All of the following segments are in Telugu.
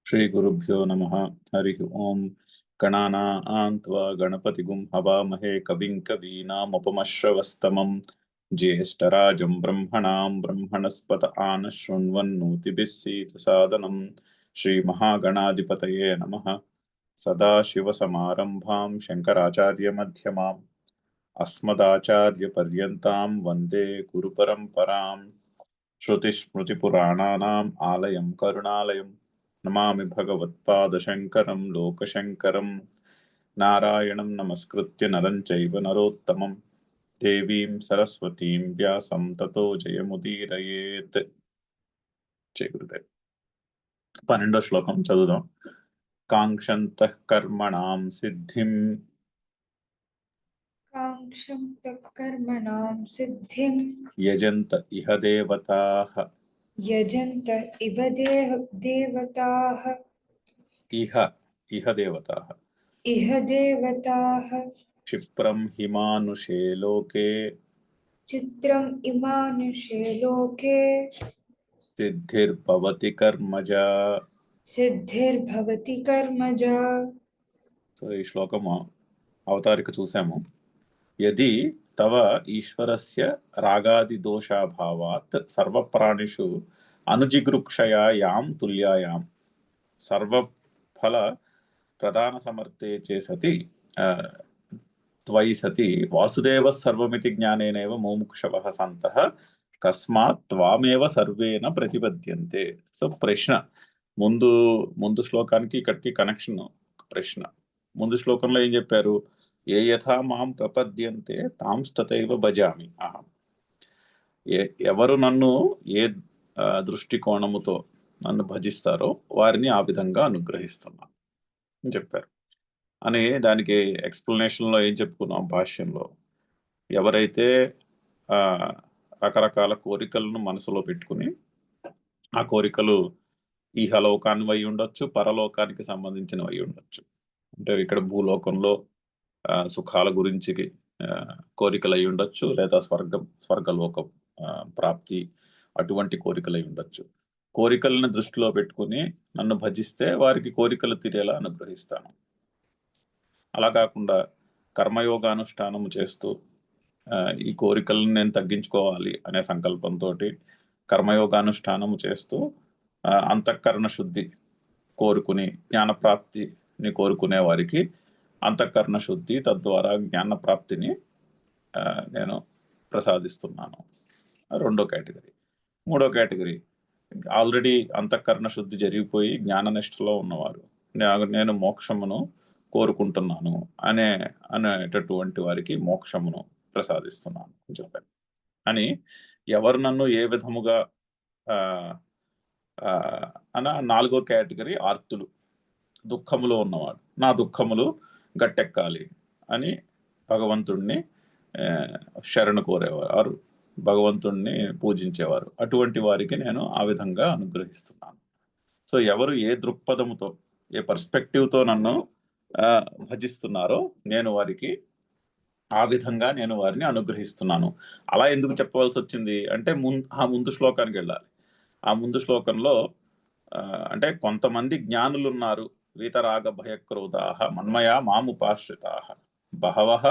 श्रीगुरुभ्यो नमः। हरिः ओम्। गणानां त्वा गणपतिगुं हवामहे कविं कवीनामुपमश्रवस्तमम् ज्येष्ठराजं ब्रह्मणां ब्रह्मणस्पत आनः शृण्वन्नोतिभिः सीदसादनम्। श्रीमहागणाधिपतये नमः। सदाशिवसमारम्भां शङ्कराचार्यमध्यमाम् अस्मदाचार्यपर्यन्तां वन्दे गुरुपरम्पराम्। श्रुतिस्मृतिपुराणानाम् आलयं करुणालयं नमामि भगवत्पादशङ्करं लोकशङ्करं। नारायणं नमस्कृत्य नरं चैव नरोत्तमं देवीं सरस्वतीं व्यासं ततो जयमुदीरयेत्। जय गुरुदेव। 12వ శ్లోకం చదువుదాం. కాంక్షంతః కర్మణాం సిద్ధిం कांक्षन्तः कर्मणां सिद्धिं యజంత ఇహ దేవతాః यजन्त इव देवताः ఇహ దేవతాః इह देवताः క్షిప్రం హిమానుషే లోకే चित्रम् इमानुषे लोके సిద్ధిర్భవతి కర్మజా. सिद्धिर्भवति कर्मजा. సో ఈ శ్లోకము అవతారిక చూసాము. యది తవ ఈశ్వరస్య రాగాది దోషాభావాత్ సర్వప్రాణిషు అనుజిగృక్షయా యాం తుల్యాయాం సర్వఫల ప్రధాన సమర్థే చే సతి త్వయి సతి వాసుదేవ సర్వమితి జ్ఞానేనైవ ముముక్షవః సంతః కస్మాత్ త్వామేవ సర్వేన ప్రతిపద్యంతే. సో ప్రశ్న ముందు శ్లోకానికి ఇక్కడికి కనెక్షన్. ప్రశ్న ముందు శ్లోకంలో ఏం చెప్పారు? ఏ యథా మాం ప్రపద్యంతే తాంస్తతైవ భజామి అహం. ఎవరు నన్ను ఏ దృష్టికోణముతో నన్ను భజిస్తారో వారిని ఆ విధంగా అనుగ్రహిస్తున్నాను అని చెప్పారు. అని దానికి ఎక్స్ప్లెనేషన్లో ఏం చెప్పుకున్నాం భాష్యంలో? ఎవరైతే రకరకాల కోరికలను మనసులో పెట్టుకుని ఆ కోరికలు ఈహలోకాన్ని అయి ఉండొచ్చు, పరలోకానికి సంబంధించినవి అయి ఉండొచ్చు. అంటే ఇక్కడ భూలోకంలో సుఖాల గురించి కోరికలు అయి ఉండొచ్చు, లేదా స్వర్గలోక ప్రాప్తి అటువంటి కోరికలు అయి ఉండొచ్చు. కోరికలను దృష్టిలో పెట్టుకుని నన్ను భజిస్తే వారికి కోరికలు తీరేలా అనుగ్రహిస్తాను. అలా కాకుండా కర్మయోగానుష్ఠానము చేస్తూ ఈ కోరికలను నేను తగ్గించుకోవాలి అనే సంకల్పంతో కర్మయోగానుష్ఠానము చేస్తూ అంతఃకరణ శుద్ధి కోరుకుని జ్ఞానప్రాప్తిని కోరుకునే వారికి అంతఃకరణ శుద్ధి, తద్వారా జ్ఞానప్రాప్తిని నేను ప్రసాదిస్తున్నాను. రెండో కేటగిరీ. మూడో కేటగిరీ ఆల్రెడీ అంతఃకరణ శుద్ధి జరిగిపోయి జ్ఞాననిష్టలో ఉన్నవారు, నేను మోక్షమును కోరుకుంటున్నాను అనేటటువంటి వారికి మోక్షమును ప్రసాదిస్తున్నాను అని చెప్పాను. అని ఎవరు నన్ను ఏ విధముగా నాలుగో కేటగిరీ ఆర్తులు, దుఃఖములో ఉన్నవాడు, నా దుఃఖములు గట్టెక్కాలి అని భగవంతుణ్ణి శరణు కోరేవారు, భగవంతుణ్ణి పూజించేవారు. అటువంటి వారికి నేను ఆ విధంగా అనుగ్రహిస్తున్నాను. సో ఎవరు ఏ దృక్పథముతో, ఏ పర్స్పెక్టివ్తో నన్ను భజిస్తున్నారో నేను వారికి ఆ విధంగా నేను వారిని అనుగ్రహిస్తున్నాను. అలా ఎందుకు చెప్పవలసి వచ్చింది అంటే ముందు శ్లోకానికి వెళ్ళాలి. ఆ ముందు శ్లోకంలో అంటే కొంతమంది జ్ఞానులు ఉన్నారు. వీతరాగ భయక్రోధాః మన్మయా మాముపాశ్రితాః బహవః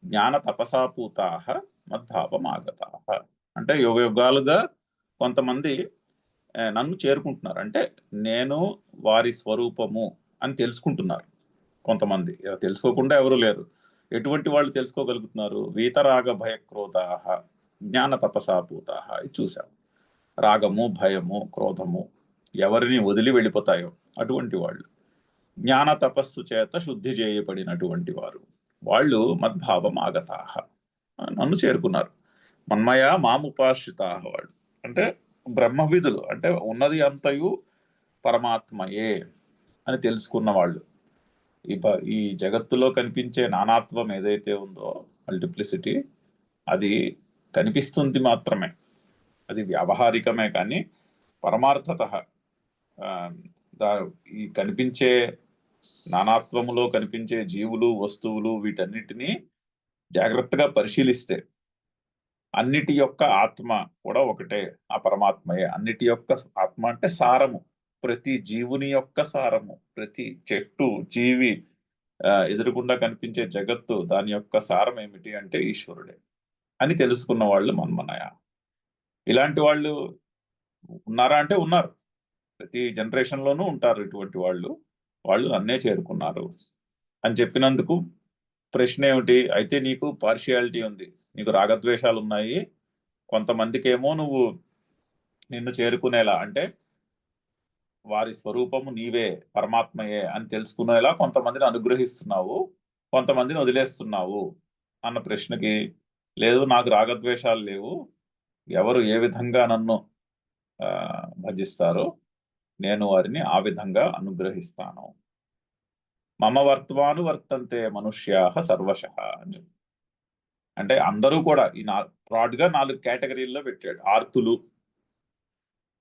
జ్ఞాన తపసాపూతాః మద్భావమాగతాః. అంటే యుగాలుగా కొంతమంది నన్ను చేరుకుంటున్నారు, అంటే నేను వారి స్వరూపము అని తెలుసుకుంటున్నారు. కొంతమంది తెలుసుకోకుండా ఎవరు లేరు. ఎటువంటి వాళ్ళు తెలుసుకోగలుగుతున్నారు? వీతరాగ భయక్రోధాః జ్ఞాన తపసాపూతాః. ఇది చూసాం. రాగము, భయము, క్రోధము ఎవరిని వదిలి వెళ్ళిపోతాయో అటువంటి వాళ్ళు, జ్ఞాన తపస్సు చేత శుద్ధి చేయబడినటువంటి వారు, వాళ్ళు మద్భావం ఆగతాః, నన్ను చేరుకున్నారు. మన్మయా మాముపాశ్రితాః, వాళ్ళు అంటే బ్రహ్మవిధులు, అంటే ఉన్నది అంతయు పరమాత్మయే అని తెలుసుకున్న వాళ్ళు. ఈ జగత్తులో కనిపించే నానాత్వం ఏదైతే ఉందో, మల్టిప్లిసిటీ, అది కనిపిస్తుంది మాత్రమే, అది వ్యావహారికమే. కానీ పరమార్థతః ఈ కనిపించే నానాత్వములో కనిపించే జీవులు, వస్తువులు, వీటన్నిటినీ జాగ్రత్తగా పరిశీలిస్తే అన్నిటి యొక్క ఆత్మ కూడా ఒకటే, ఆ పరమాత్మయే. అన్నిటి యొక్క ఆత్మ అంటే సారము, ప్రతి జీవుని యొక్క సారము, ప్రతి చెట్టు, జీవి, ఎదురుగుండా కనిపించే జగత్తు, దాని యొక్క సారం ఏమిటి అంటే ఈశ్వరుడే అని తెలుసుకున్న వాళ్ళు మన్మనయ. ఇలాంటి వాళ్ళు ఉన్నారా అంటే ఉన్నారు. ప్రతి జనరేషన్ లోనూ ఉంటారు ఇటువంటి వాళ్ళు. వాళ్ళు నన్నే చేరుకున్నారు అని చెప్పినందుకు ప్రశ్న ఏమిటి? అయితే నీకు పార్షియాలిటీ ఉంది, నీకు రాగద్వేషాలు ఉన్నాయి. కొంతమందికేమో నువ్వు నిన్ను చేరుకునేలా అంటే వారి స్వరూపము నీవే, పరమాత్మయే అని తెలుసుకునేలా కొంతమందిని అనుగ్రహిస్తున్నావు, కొంతమందిని వదిలేస్తున్నావు అన్న ప్రశ్నకి, లేదు నాకు రాగద్వేషాలు లేవు, ఎవరు ఏ విధంగా నన్ను భజిస్తారో నేను వారిని ఆ విధంగా అనుగ్రహిస్తాను. మమ వర్త్వాను వర్తంతే మనుష్యాః సర్వశః అని చెప్పి. అంటే అందరూ కూడా ఈ బ్రాడ్గా 4 కేటగిరీల్లో పెట్టాడు. ఆర్తులు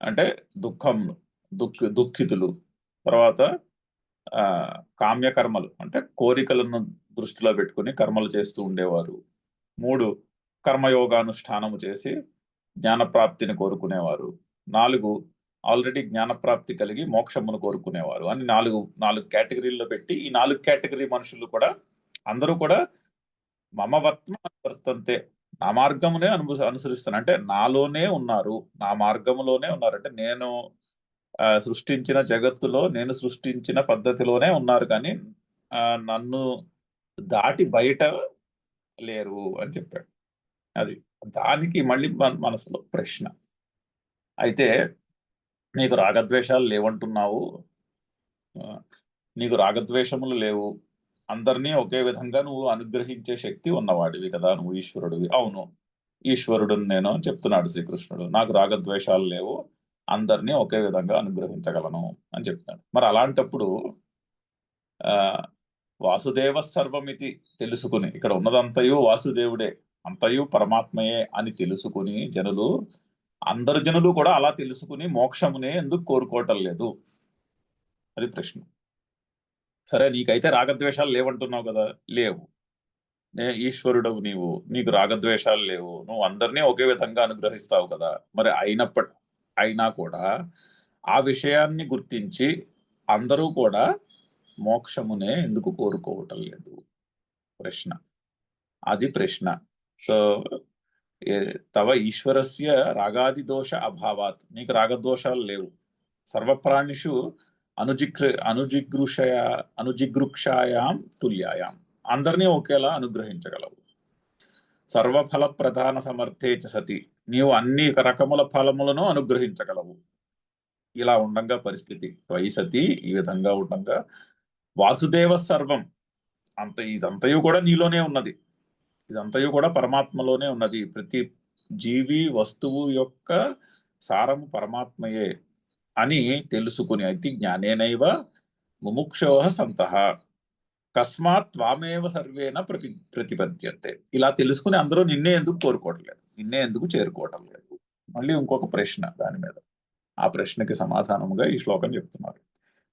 అంటే దుఃఖితులు, తర్వాత కామ్యకర్మలు అంటే కోరికలను దృష్టిలో పెట్టుకుని కర్మలు చేస్తూ ఉండేవారు. 3 కర్మయోగానుష్ఠానము చేసి జ్ఞానప్రాప్తిని కోరుకునేవారు. 4 ఆల్రెడీ జ్ఞానప్రాప్తి కలిగి మోక్షమును కోరుకునేవారు అని 4 కేటగిరీల్లో పెట్టి, ఈ 4 కేటగిరీ మనుషులు కూడా అందరూ కూడా మమ వర్తంతే, నా మార్గమునే అనుసరిస్తాను, అంటే నాలోనే ఉన్నారు, నా మార్గములోనే ఉన్నారు, అంటే నేను సృష్టించిన జగత్తులో నేను సృష్టించిన పద్ధతిలోనే ఉన్నారు, కానీ నన్ను దాటి బయట లేరు అని చెప్పాడు. అది దానికి మళ్ళీ మనసులో ప్రశ్న, అయితే నీకు రాగద్వేషాలు లేవంటున్నావు, నీకు రాగద్వేషములు లేవు, అందరినీ ఒకే విధంగా నువ్వు అనుగ్రహించే శక్తి ఉన్నవాడివి కదా, నువ్వు ఈశ్వరుడివి. అవును, ఈశ్వరుడు నేను చెప్తున్నాడు శ్రీకృష్ణుడు, నాకు రాగద్వేషాలు లేవు, అందరినీ ఒకే విధంగా అనుగ్రహించగలను అని చెప్తాడు. మరి అలాంటప్పుడు వాసుదేవ సర్వమితి తెలుసుకుని, ఇక్కడ ఉన్నదంతయు వాసుదేవుడే, అంతయు పరమాత్మయే అని తెలుసుకుని అందరు జనులు కూడా అలా తెలుసుకుని మోక్షమునే ఎందుకు కోరుకోవటం లేదు? అది ప్రశ్న. సరే, నీకైతే రాగద్వేషాలు లేవంటున్నావు కదా, లేవు, ఈశ్వరుడవు నీవు, నీకు రాగద్వేషాలు లేవు, నువ్వు అందరినీ ఒకే విధంగా అనుగ్రహిస్తావు కదా, మరి అయినా కూడా ఆ విషయాన్ని గుర్తించి అందరూ కూడా మోక్షమునే ఎందుకు కోరుకోవటం లేదు? ప్రశ్న, అది ప్రశ్న. సో తవ ఈశ్వరస్య రాగాది దోష అభావాత్, నీకు రాగదోషాలు లేవు, సర్వప్రాణిషు అనుజిగృక్షాయాం తుల్యాయాం, అందరినీ ఒకేలా అనుగ్రహించగలవు. సర్వఫల ప్రధాన సమర్థే చ సతి, నీవు అన్ని రకముల ఫలములను అనుగ్రహించగలవు. ఇలా ఉండంగా పరిస్థితి త్వయి సతి, ఈ విధంగా ఉండంగా వాసుదేవ సర్వం, ఇదంతయు కూడా నీలోనే ఉన్నది, ఇదంతయు కూడా పరమాత్మలోనే ఉన్నది. ప్రతి జీవి వస్తువు యొక్క సారము పరమాత్మయే అని తెలుసుకుని, అయితే జ్ఞానేనైవ ముముక్షోః సంతః కస్మాత్ త్వామేవ సర్వేన ప్రతిపద్యంతే. ఇలా తెలుసుకుని అందరూ నిన్నే ఎందుకు కోరుకోవట్లేదు, నిన్నే ఎందుకు చేరుకోవటం లేదు? మళ్ళీ ఇంకొక ప్రశ్న దాని మీద, ఆ ప్రశ్నకి సమాధానముగా ఈ శ్లోకం చెప్తున్నారు.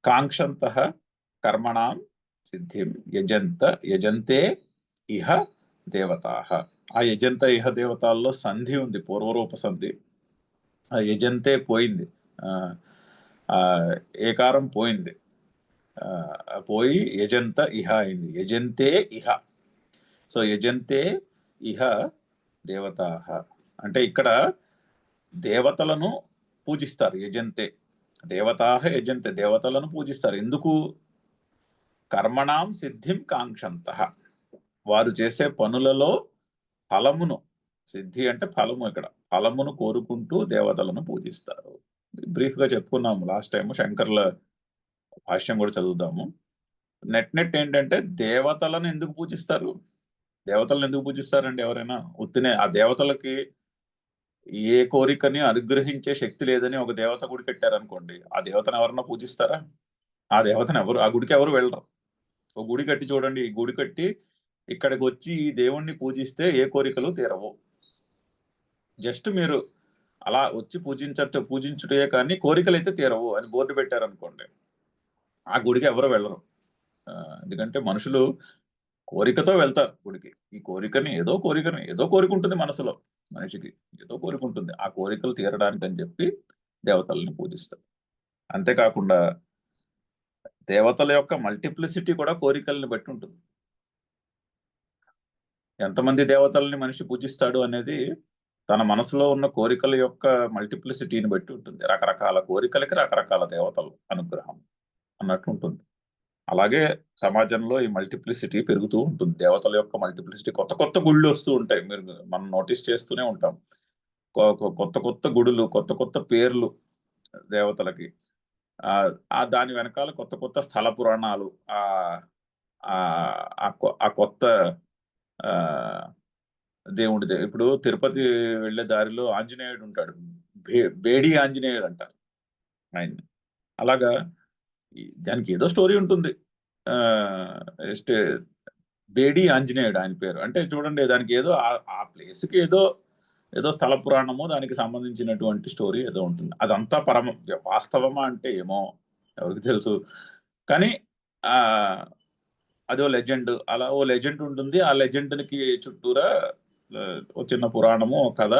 కాంక్షంతః కర్మణాం సిద్ధిం యజంతే ఇహ దేవతాః. ఆ యజంత ఇహ దేవతాల్లో సంధి ఉంది, పూర్వరూప సంధి. ఆ యజంతే పోయింది, ఏకారం పోయింది, పోయి యజంత ఇహ అయింది, యజంతే ఇహ. సో యజంతే ఇహ దేవతాః అంటే ఇక్కడ దేవతలను పూజిస్తారు. యజంతే దేవతాః యజంతే, దేవతలను పూజిస్తారు. ఎందుకు? కర్మణాం సిద్ధిం కాంక్షంతః, వారు చేసే పనులలో ఫలమును, సిద్ధి అంటే ఫలము, ఇక్కడ ఫలమును కోరుకుంటూ దేవతలను పూజిస్తారు. బ్రీఫ్ గా చెప్పుకున్నాము లాస్ట్ టైం, శంకర్ల భాష్యం కూడా చదువుదాము. నెట్ ఏంటంటే దేవతలను ఎందుకు పూజిస్తారు? దేవతలను ఎందుకు పూజిస్తారండి? ఎవరైనా ఉత్తినే ఆ దేవతలకి ఏ కోరికని అనుగ్రహించే శక్తి లేదని ఒక దేవత గుడి కట్టారనుకోండి, ఆ దేవతను ఎవరన్నా పూజిస్తారా? ఆ దేవతను ఆ గుడికి ఎవరు వెళ్ళరు. ఒక గుడి కట్టి చూడండి, ఈ గుడి కట్టి ఇక్కడికి వచ్చి ఈ దేవుణ్ణి పూజిస్తే ఏ కోరికలు తీరవు. జస్ట్ మీరు అలా వచ్చి పూజించుటే కానీ కోరికలు అయితే తీరవు అని బోర్డు పెట్టారనుకోండి, ఆ గుడికి ఎవరు వెళ్ళరు. ఎందుకంటే మనుషులు కోరికతో వెళ్తారు గుడికి. ఈ కోరికని ఏదో కోరిక ఉంటుంది మనసులో, మనిషికి ఏదో కోరిక ఉంటుంది, ఆ కోరికలు తీరడానికి అని చెప్పి దేవతల్ని పూజిస్తారు. అంతేకాకుండా దేవతల యొక్క మల్టిప్లిసిటీ కూడా కోరికల్ని బట్టి ఉంటుంది. ఎంతమంది దేవతల్ని మనిషి పూజిస్తాడు అనేది తన మనసులో ఉన్న కోరికల యొక్క మల్టిప్లిసిటీని బట్టి ఉంటుంది. రకరకాల కోరికలకి రకరకాల దేవతలు అనుగ్రహం అన్నట్టు ఉంటుంది. అలాగే సమాజంలో ఈ మల్టిప్లిసిటీ పెరుగుతూ ఉంటుంది. దేవతల యొక్క మల్టిప్లిసిటీ, కొత్త కొత్త గుళ్ళు వస్తూ ఉంటాయి. మనం నోటీస్ చేస్తూనే ఉంటాం. కొత్త కొత్త గుడులు, కొత్త కొత్త పేర్లు దేవతలకి. దాని వెనకాల కొత్త కొత్త స్థల పురాణాలు, ఆ కొత్త దేవుడి ఇప్పుడు తిరుపతి వెళ్ళే దారిలో ఆంజనేయుడు ఉంటాడు. బేడి ఆంజనేయుడు అంటారు ఆయన్ని. అలాగా దానికి ఏదో స్టోరీ ఉంటుంది. బేడి ఆంజనేయుడు ఆయన పేరు. అంటే చూడండి, దానికి ఏదో ఆ ప్లేస్కి ఏదో స్థల పురాణము, దానికి సంబంధించినటువంటి స్టోరీ ఏదో ఉంటుంది. అదంతా వాస్తవమా అంటే ఏమో ఎవరికి తెలుసు. కానీ అదో లెజెండ్, అలా ఓ లెజెండ్ ఉంటుంది. ఆ లెజెండ్కి చుట్టూరా ఓ చిన్న పురాణము, ఓ కథ,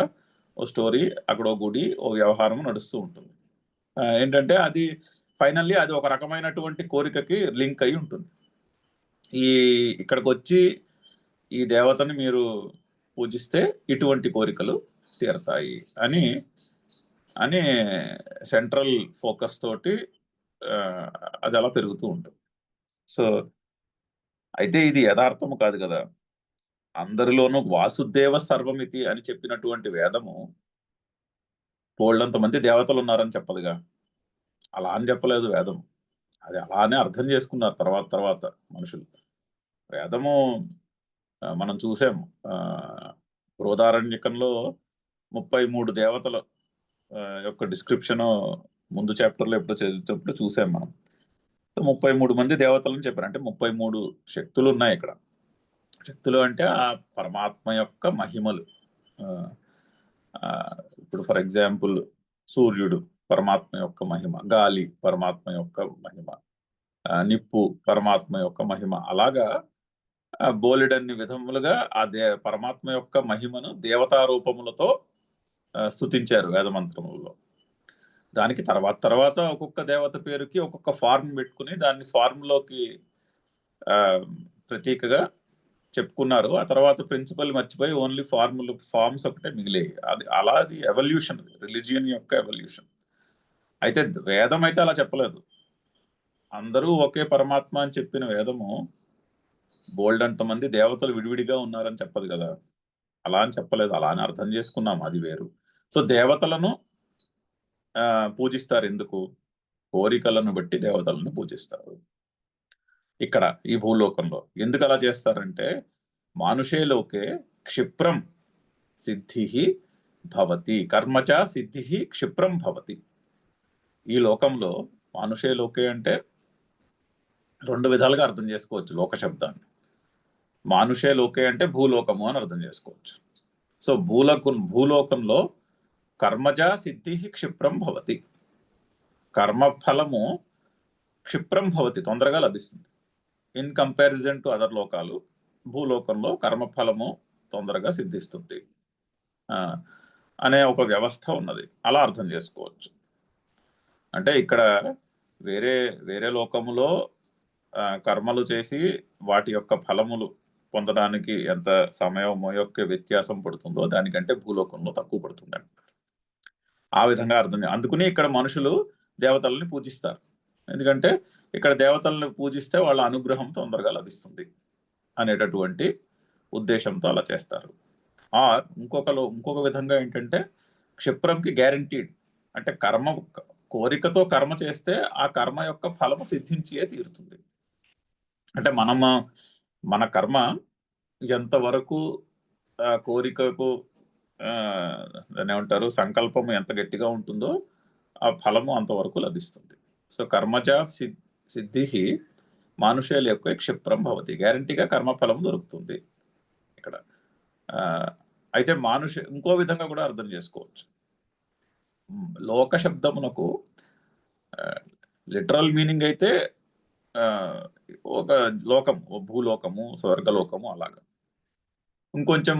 ఓ స్టోరీ, అక్కడ ఓ గుడి, ఓ వ్యవహారం నడుస్తూ ఉంటుంది. ఏంటంటే అది ఫైనల్లీ అది ఒక రకమైనటువంటి కోరికకి లింక్ అయి ఉంటుంది. ఇక్కడికి వచ్చి ఈ దేవతని మీరు పూజిస్తే ఇటువంటి కోరికలు తీరతాయి అని సెంట్రల్ ఫోకస్ తోటి అది అలా పెరుగుతూ ఉంటుంది. సో అయితే ఇది యథార్థము కాదు కదా. అందరిలోనూ వాసుదేవ సర్వమితి అని చెప్పినటువంటి వేదము మంది దేవతలు ఉన్నారని చెప్పదుగా. అలా అని చెప్పలేదు వేదము. అది అలానే అర్థం చేసుకున్నారు తర్వాత మనుషులు. వేదము మనం చూసాము. బృహదారణ్యకంలో 33 దేవతల యొక్క డిస్క్రిప్షన్ ముందు చాప్టర్లో ఎప్పుడో చదివేటప్పుడు చూసాం మనం. 33 మంది దేవతలను చెప్పారు. అంటే 33 శక్తులు ఉన్నాయి ఇక్కడ. శక్తులు అంటే ఆ పరమాత్మ యొక్క మహిమలు. ఇప్పుడు ఫర్ ఎగ్జాంపుల్ సూర్యుడు పరమాత్మ యొక్క మహిమ, గాలి పరమాత్మ యొక్క మహిమ, నిప్పు పరమాత్మ యొక్క మహిమ. అలాగా బోలెడన్ని విధములుగా పరమాత్మ యొక్క మహిమను దేవతా రూపములతో స్తుతించారు వేదమంత్రములలో. దానికి తర్వాత ఒక్కొక్క దేవత పేరుకి ఒక్కొక్క ఫార్మ్ పెట్టుకుని దాన్ని ఫార్మ్లోకి ప్రతీకగా చెప్పుకున్నారు. ఆ తర్వాత ప్రిన్సిపల్ మర్చిపోయి ఓన్లీ ఫార్మ్స్ ఒకటే మిగిలేవి. అది ఎవల్యూషన్, రిలీజియన్ యొక్క ఎవల్యూషన్. అయితే వేదం అయితే అలా చెప్పలేదు. అందరూ ఒకే పరమాత్మ అని చెప్పిన వేదము బోల్డ్ అంతమంది దేవతలు విడివిడిగా ఉన్నారని చెప్పదు కదా. అలా అని చెప్పలేదు. అలా అని అర్థం చేసుకున్నాం, అది వేరు. సో దేవతలను పూజిస్తారు ఎందుకు? కోరికలను బట్టి దేవతలను పూజిస్తారు. ఇక్కడ ఈ భూలోకంలో ఎందుకు అలా చేస్తారంటే, మానుషే లోకే క్షిప్రం సిద్ధి భవతి, కర్మచ సిద్ధి క్షిప్రం భవతి. ఈ లోకంలో మానుషే లోకే అంటే 2 విధాలుగా అర్థం చేసుకోవచ్చు లోక శబ్దాన్ని. మానుషే లోకే అంటే భూలోకము అని అర్థం చేసుకోవచ్చు. సో భూలోకంలో కర్మజ సిద్ధి క్షిప్రం భవతి, కర్మఫలము క్షిప్రం భవతి, తొందరగా లభిస్తుంది. ఇన్ కంపారిజన్ టు అదర్ లోకాలు భూలోకంలో కర్మఫలము తొందరగా సిద్ధిస్తుంది అనే ఒక వ్యవస్థ ఉన్నది. అలా అర్థం చేసుకోవచ్చు. అంటే ఇక్కడ వేరే లోకములో కర్మలు చేసి వాటి యొక్క ఫలములు పొందడానికి ఎంత సమయం యొక్క వ్యత్యాసం పడుతుందో దానికంటే భూలోకంలో తక్కువ పడుతుంది. ఆ విధంగా అర్థం. అందుకని ఇక్కడ మనుషులు దేవతల్ని పూజిస్తారు. ఎందుకంటే ఇక్కడ దేవతల్ని పూజిస్తే వాళ్ళ అనుగ్రహం తొందరగా లభిస్తుంది అనేటటువంటి ఉద్దేశంతో అలా చేస్తారు. ఇంకొక విధంగా ఏంటంటే క్షిప్రంకి గ్యారంటీడ్. అంటే కోరికతో కర్మ చేస్తే ఆ కర్మ యొక్క ఫలము సిద్ధించే తీరుతుంది. అంటే మన కర్మ ఎంతవరకు కోరికకు దాన్ని ఏమంటారు, సంకల్పము ఎంత గట్టిగా ఉంటుందో ఆ ఫలము అంతవరకు లభిస్తుంది. సో కర్మజ సిద్ధి మానుషేల యొక్క క్షిప్రం భవతి, గ్యారంటీగా కర్మఫలం దొరుకుతుంది ఇక్కడ. అయితే ఇంకో విధంగా కూడా అర్థం చేసుకోవచ్చు. లోక శబ్దమునకు లిటరల్ మీనింగ్ అయితే ఒక లోకం, భూలోకము, స్వర్గలోకము అలాగా. ఇంకొంచెం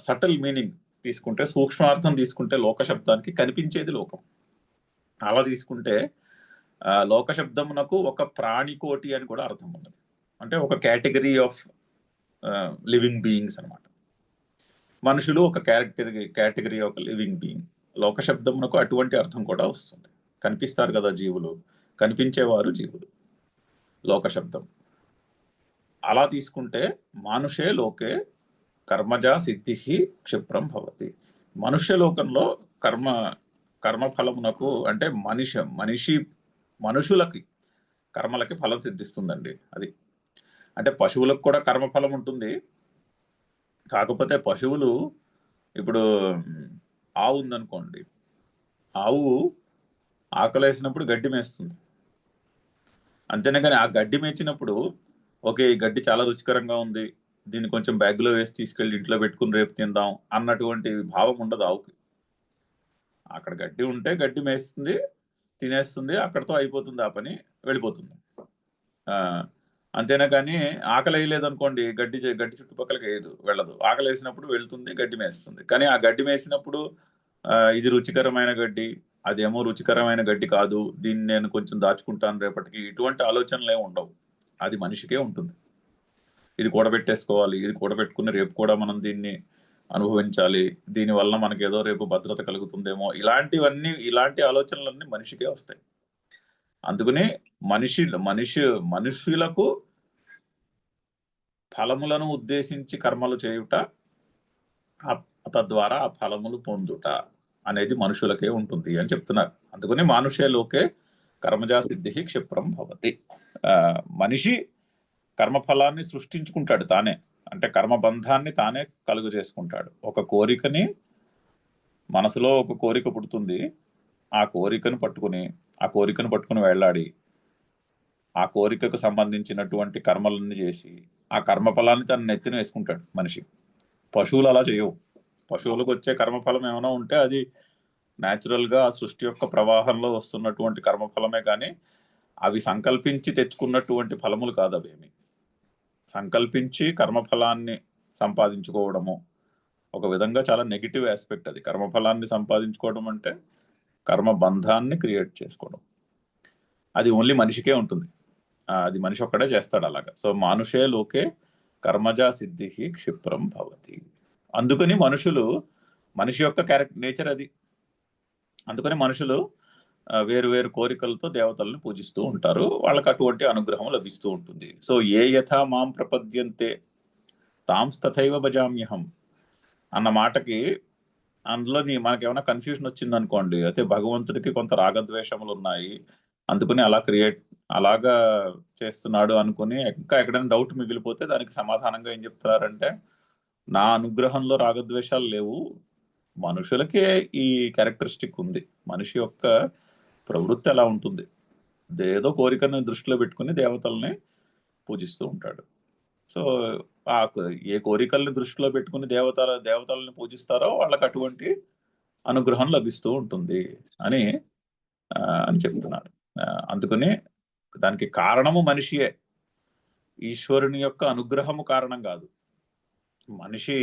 సటిల్ మీనింగ్ తీసుకుంటే, సూక్ష్మార్థం తీసుకుంటే లోక శబ్దానికి కనిపించేది లోకం. అలా తీసుకుంటే లోక శబ్దమునకు ఒక ప్రాణికోటి అని కూడా అర్థం ఉంది. అంటే ఒక కేటగిరీ ఆఫ్ లివింగ్ బీయింగ్స్ అన్నమాట. మనుషులు ఒక కేటగిరీ ఆఫ్ లివింగ్ బీయింగ్. లోక శబ్దమునకు అటువంటి అర్థం కూడా వస్తుంది. కనిపిస్తారు కదా జీవులు, కనిపించేవారు జీవులు. లోక శబ్దం అలా తీసుకుంటే మానుషే లోకే కర్మజా సిద్ధి క్షిప్రం భవతి. మనుష్య లోకంలో కర్మఫలమునకు అంటే మనుషులకి కర్మలకి ఫలం సిద్ధిస్తుందండి. అది అంటే పశువులకు కూడా కర్మఫలం ఉంటుంది. కాకపోతే పశువులు ఇప్పుడు ఆవు ఉందనుకోండి, ఆవు ఆకలేసినప్పుడు గడ్డి మేస్తుంది. అంతేనే కానీ ఆ గడ్డి మేచినప్పుడు ఓకే ఈ గడ్డి చాలా రుచికరంగా ఉంది, దీన్ని కొంచెం బ్యాగ్లో వేసి తీసుకెళ్ళి ఇంట్లో పెట్టుకుని రేపు తిందాం అన్నటువంటి భావం ఉండదు ఆవుకి. అక్కడ గడ్డి ఉంటే గడ్డి మేస్తుంది, తినేస్తుంది, అక్కడితో అయిపోతుంది, ఆ పని వెళ్ళిపోతుంది. అంతేనా కానీ ఆకలి వేయలేదనుకోండి, గడ్డి చుట్టుపక్కలకి వెళ్ళదు. ఆకలి వేసినప్పుడు వెళ్తుంది, గడ్డి మేస్తుంది. కానీ ఆ గడ్డి మేసినప్పుడు ఇది రుచికరమైన గడ్డి, అదేమో రుచికరమైన గడ్డి కాదు, దీన్ని నేను కొంచెం దాచుకుంటాను రేపటికి, ఇటువంటి ఆలోచనలు ఏమి ఉండవు. అది మనిషికే ఉంటుంది. ఇది కూడబెట్టేసుకోవాలి, ఇది కూడబెట్టుకుని రేపు కూడా మనం దీన్ని అనుభవించాలి, దీనివల్ల మనకి ఏదో రేపు భద్రత కలుగుతుందేమో, ఇలాంటి ఆలోచనలన్నీ మనిషికే వస్తాయి. అందుకని మనుషులకు ఫలములను ఉద్దేశించి కర్మలు చేయుట, తద్వారా ఆ ఫలములు పొందుట అనేది మనుషులకే ఉంటుంది అని చెప్తున్నారు. అందుకని మానుషే లోకే కర్మజా సిద్ధి క్షిప్రం భవతి. మనిషి కర్మఫలాన్ని సృష్టించుకుంటాడు తానే, అంటే కర్మబంధాన్ని తానే కలుగు చేసుకుంటాడు. ఒక కోరికని, మనసులో ఒక కోరిక పుడుతుంది, ఆ కోరికను పట్టుకుని వెళ్ళాడి ఆ కోరికకు సంబంధించినటువంటి కర్మలన్నీ చేసి ఆ కర్మఫలాన్ని తన నెత్తిన వేసుకుంటాడు మనిషి. పశువులు అలా చేయవు. పశువులకు వచ్చే కర్మఫలం ఏమైనా ఉంటే అది న్యాచురల్గా ఆ సృష్టి యొక్క ప్రవాహంలో వస్తున్నటువంటి కర్మఫలమే, కానీ అవి సంకల్పించి తెచ్చుకున్నటువంటి ఫలములు కాదు. అవేమి సంకల్పించి కర్మఫలాన్ని సంపాదించుకోవడము ఒక విధంగా చాలా నెగిటివ్ ఆస్పెక్ట్. అది కర్మఫలాన్ని సంపాదించుకోవడం అంటే కర్మబంధాన్ని క్రియేట్ చేసుకోవడం. అది ఓన్లీ మనిషికే ఉంటుంది, అది మనిషి ఒక్కడే చేస్తాడు అలాగా. సో మానుషే లోకే కర్మజా సిద్ధి క్షిప్రం భవతి. అందుకని మనిషి యొక్క నేచర్ అది. అందుకని మనుషులు వేరు వేరు కోరికలతో దేవతలను పూజిస్తూ ఉంటారు, వాళ్ళకి అటువంటి అనుగ్రహం లభిస్తూ ఉంటుంది. సో ఏ యథా మాం ప్రపద్యంతే తాంస్తథైవ భజామ్యహం అన్న మాటకి అందులో మనకేమైనా కన్ఫ్యూషన్ వచ్చింది అనుకోండి, అయితే భగవంతుడికి కొంత రాగద్వేషములు ఉన్నాయి, అందుకని అలాగా చేస్తున్నాడు అనుకుని ఇంకా ఎక్కడైనా డౌట్ మిగిలిపోతే దానికి సమాధానంగా ఏం చెప్తున్నారంటే, నా అనుగ్రహంలో రాగద్వేషాలు లేవు, మనుషులకే ఈ క్యారెక్టరిస్టిక్ ఉంది. మనిషి యొక్క ప్రవృత్తి అలా ఉంటుంది, ఏదో కోరికను దృష్టిలో పెట్టుకుని దేవతల్ని పూజిస్తూ ఉంటాడు. సో ఏ కోరికల్ని దృష్టిలో పెట్టుకుని దేవతలను పూజిస్తారో వాళ్ళకి అటువంటి అనుగ్రహం లభిస్తూ ఉంటుంది అని చెప్తున్నారు. అందుకని దానికి కారణము మనిషియే, ఈశ్వరుని యొక్క అనుగ్రహము కారణం కాదు. మనిషి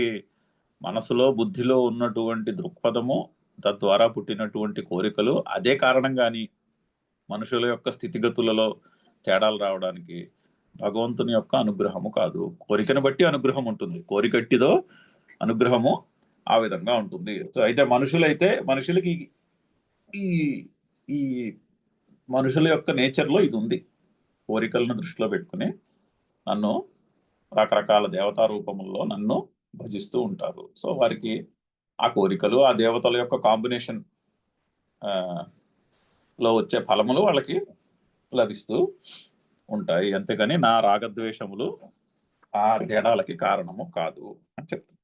మనసులో బుద్ధిలో ఉన్నటువంటి దృక్పథము, తద్వారా పుట్టినటువంటి కోరికలు అదే కారణం. కానీ మనుషుల యొక్క స్థితిగతులలో తేడాలు రావడానికి భగవంతుని యొక్క అనుగ్రహము కాదు. కోరికను బట్టి అనుగ్రహం ఉంటుంది, కోరికట్టిదో అనుగ్రహము ఆ విధంగా ఉంటుంది. సో అయితే మనుషులకి ఈ మనుషుల యొక్క నేచర్లో ఇది ఉంది, కోరికలను దృష్టిలో పెట్టుకుని నన్ను రకరకాల దేవతా రూపముల్లో నన్ను భజిస్తూ ఉంటారు. సో వారికి ఆ కోరికలు, ఆ దేవతల యొక్క కాంబినేషన్ లో వచ్చే ఫలములు వాళ్ళకి లభిస్తూ ఉంటాయి. అంతేగాని నా రాగద్వేషములు ఆ తేడాలకి కారణము కాదు అని చెప్తుంది.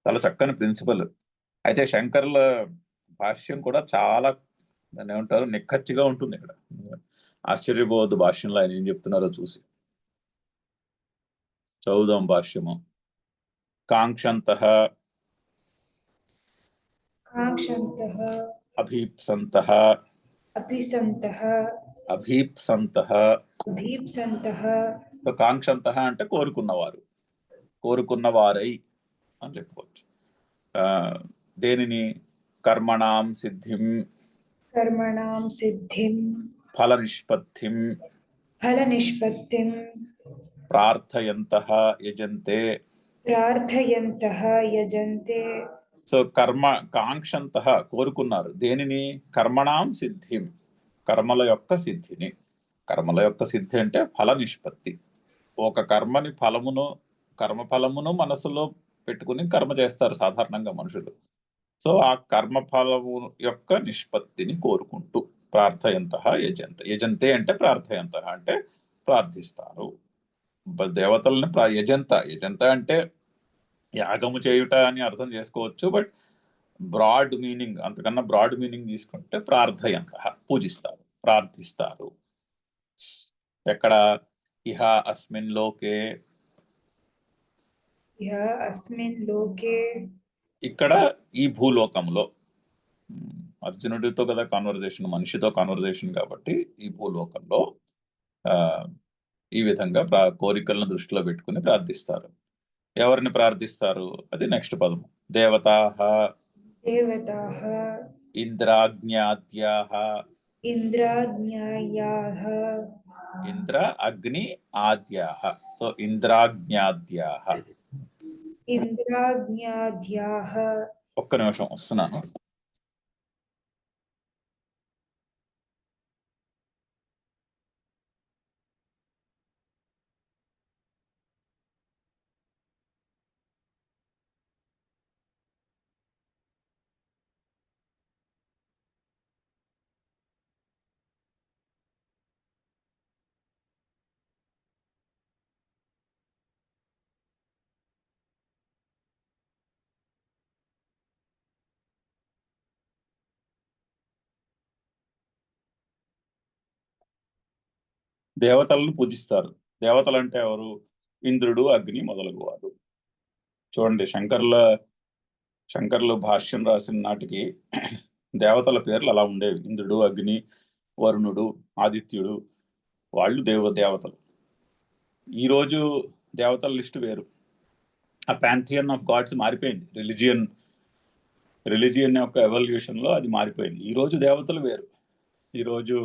చాలా చక్కని ప్రిన్సిపల్. అయితే శంకర్ల భాష్యం కూడా చాలా దాన్ని ఏమంటారు నిక్కచ్చిగా ఉంటుంది. ఇక్కడ ఆశ్చర్యపోవద్దు భాష్యంలో ఆయన ఏం చెప్తున్నారో చూసి. చదువుదాం భాష్యము. కాంక్షంతః అభీప్సంతః కాంక్షంతః అంటే కోరుకున్నవారై అని చెప్పుకోవచ్చు. దేనిని? కర్మణాం సిద్ధిం कर्मणां सिद्धिं ఫలనిష్పత్తిం फलनिष्पत्तिं ప్రార్థయంతః యజంతే. प्रार्थयन्तः यजन्ते. సో కర్మ కాంక్షంతః కోరుకున్నారు దేనిని? కర్మణాం సిద్ధిం, కర్మల యొక్క సిద్ధిని. కర్మల యొక్క సిద్ధి అంటే ఫల నిష్పత్తి. ఒక కర్మని ఫలమును, కర్మ ఫలమును మనసులో పెట్టుకుని కర్మ చేస్తారు సాధారణంగా మనుషులు. సో ఆ కర్మ ఫలము యొక్క నిష్పత్తిని కోరుకుంటూ ప్రార్థయంతః యజంతే. యజంతే అంటే ప్రార్థయంతః అంటే ప్రార్థిస్తారు. దేవతల్ని యజంత అంటే యాగము చేయుట అని అర్థం చేసుకోవచ్చు. బట్ బ్రాడ్ మీనింగ్, అంతకన్నా బ్రాడ్ మీనింగ్ తీసుకుంటే ప్రార్థయంతః పూజిస్తారు, ప్రార్థిస్తారు. ఎక్కడ? ఇహ అస్మిన్ లోకే, यः अस्मिन् लोके ఇక్కడ ఈ భూలోకంలో. అర్జునుడితో కదా కాన్వర్జేషన్, మనిషితో కాన్వర్జేషన్ కాబట్టి ఈ భూలోకంలో ఈ విధంగా కోరికలను దృష్టిలో పెట్టుకుని ప్రార్థిస్తారు. ఎవరిని ప్రార్థిస్తారు? అది నెక్స్ట్ పదము. దేవతాః देवताः ఇంద్రాజ్ఞాద్యాః. इन्द्राज्ञायाः ఇంద్ర అగ్ని ఆద్యాః. సో ఇంద్రాజ్ఞాద్యాః. इन्द्राज्ञाद्याः. ఒక్క నిమిషం వస్తున్నాను. దేవతలను పూజిస్తారు. దేవతలు అంటే ఎవరు? ఇంద్రుడు, అగ్ని మొదలగు వారు. చూడండి, శంకర్లు భాష్యం రాసిన నాటికి దేవతల పేర్లు అలా ఉండేవి. ఇంద్రుడు, అగ్ని, వరుణుడు, ఆదిత్యుడు, వాళ్ళు దేవతలు. ఈరోజు దేవతల లిస్టు వేరు. ఆ ప్యాంథియన్ ఆఫ్ గాడ్స్ మారిపోయింది. రిలిజియన్ యొక్క ఎవల్యూషన్లో అది మారిపోయింది. ఈరోజు దేవతలు వేరు. ఈరోజు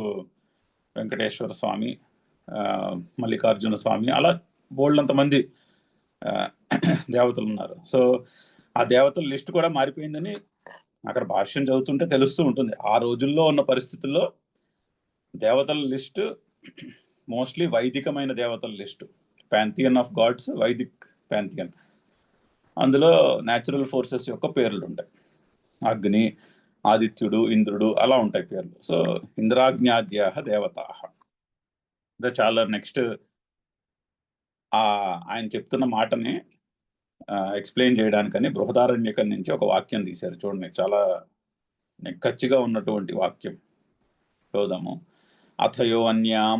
వెంకటేశ్వర స్వామి, మల్లికార్జున స్వామి, అలా బోల్డంతమంది దేవతలు ఉన్నారు. సో ఆ దేవతల లిస్ట్ కూడా మారిపోయిందని అక్కడ భాష్యం చదువుతుంటే తెలుస్తూ ఉంటుంది. ఆ రోజుల్లో ఉన్న పరిస్థితుల్లో దేవతల లిస్ట్ మోస్ట్లీ వైదికమైన దేవతల list. Pantheon of gods, Vedic pantheon. అందులో న్యాచురల్ ఫోర్సెస్ యొక్క పేర్లు ఉంటాయి. అగ్ని, ఆదిత్యుడు, ఇంద్రుడు, అలా ఉంటాయి పేర్లు. సో ఇంద్రాజ్ఞాద్యాః దేవతాః. చాలా నెక్స్ట్ ఆయన చెప్తున్న మాటని ఎక్స్ప్లెయిన్ చేయడానికని బృహదారణ్యకం నుంచి ఒక వాక్యం తీశారు. చూడండి, చాలా నెక్కచ్చిగా ఉన్నటువంటి వాక్యం. చూద్దాము. అథయో అన్యాం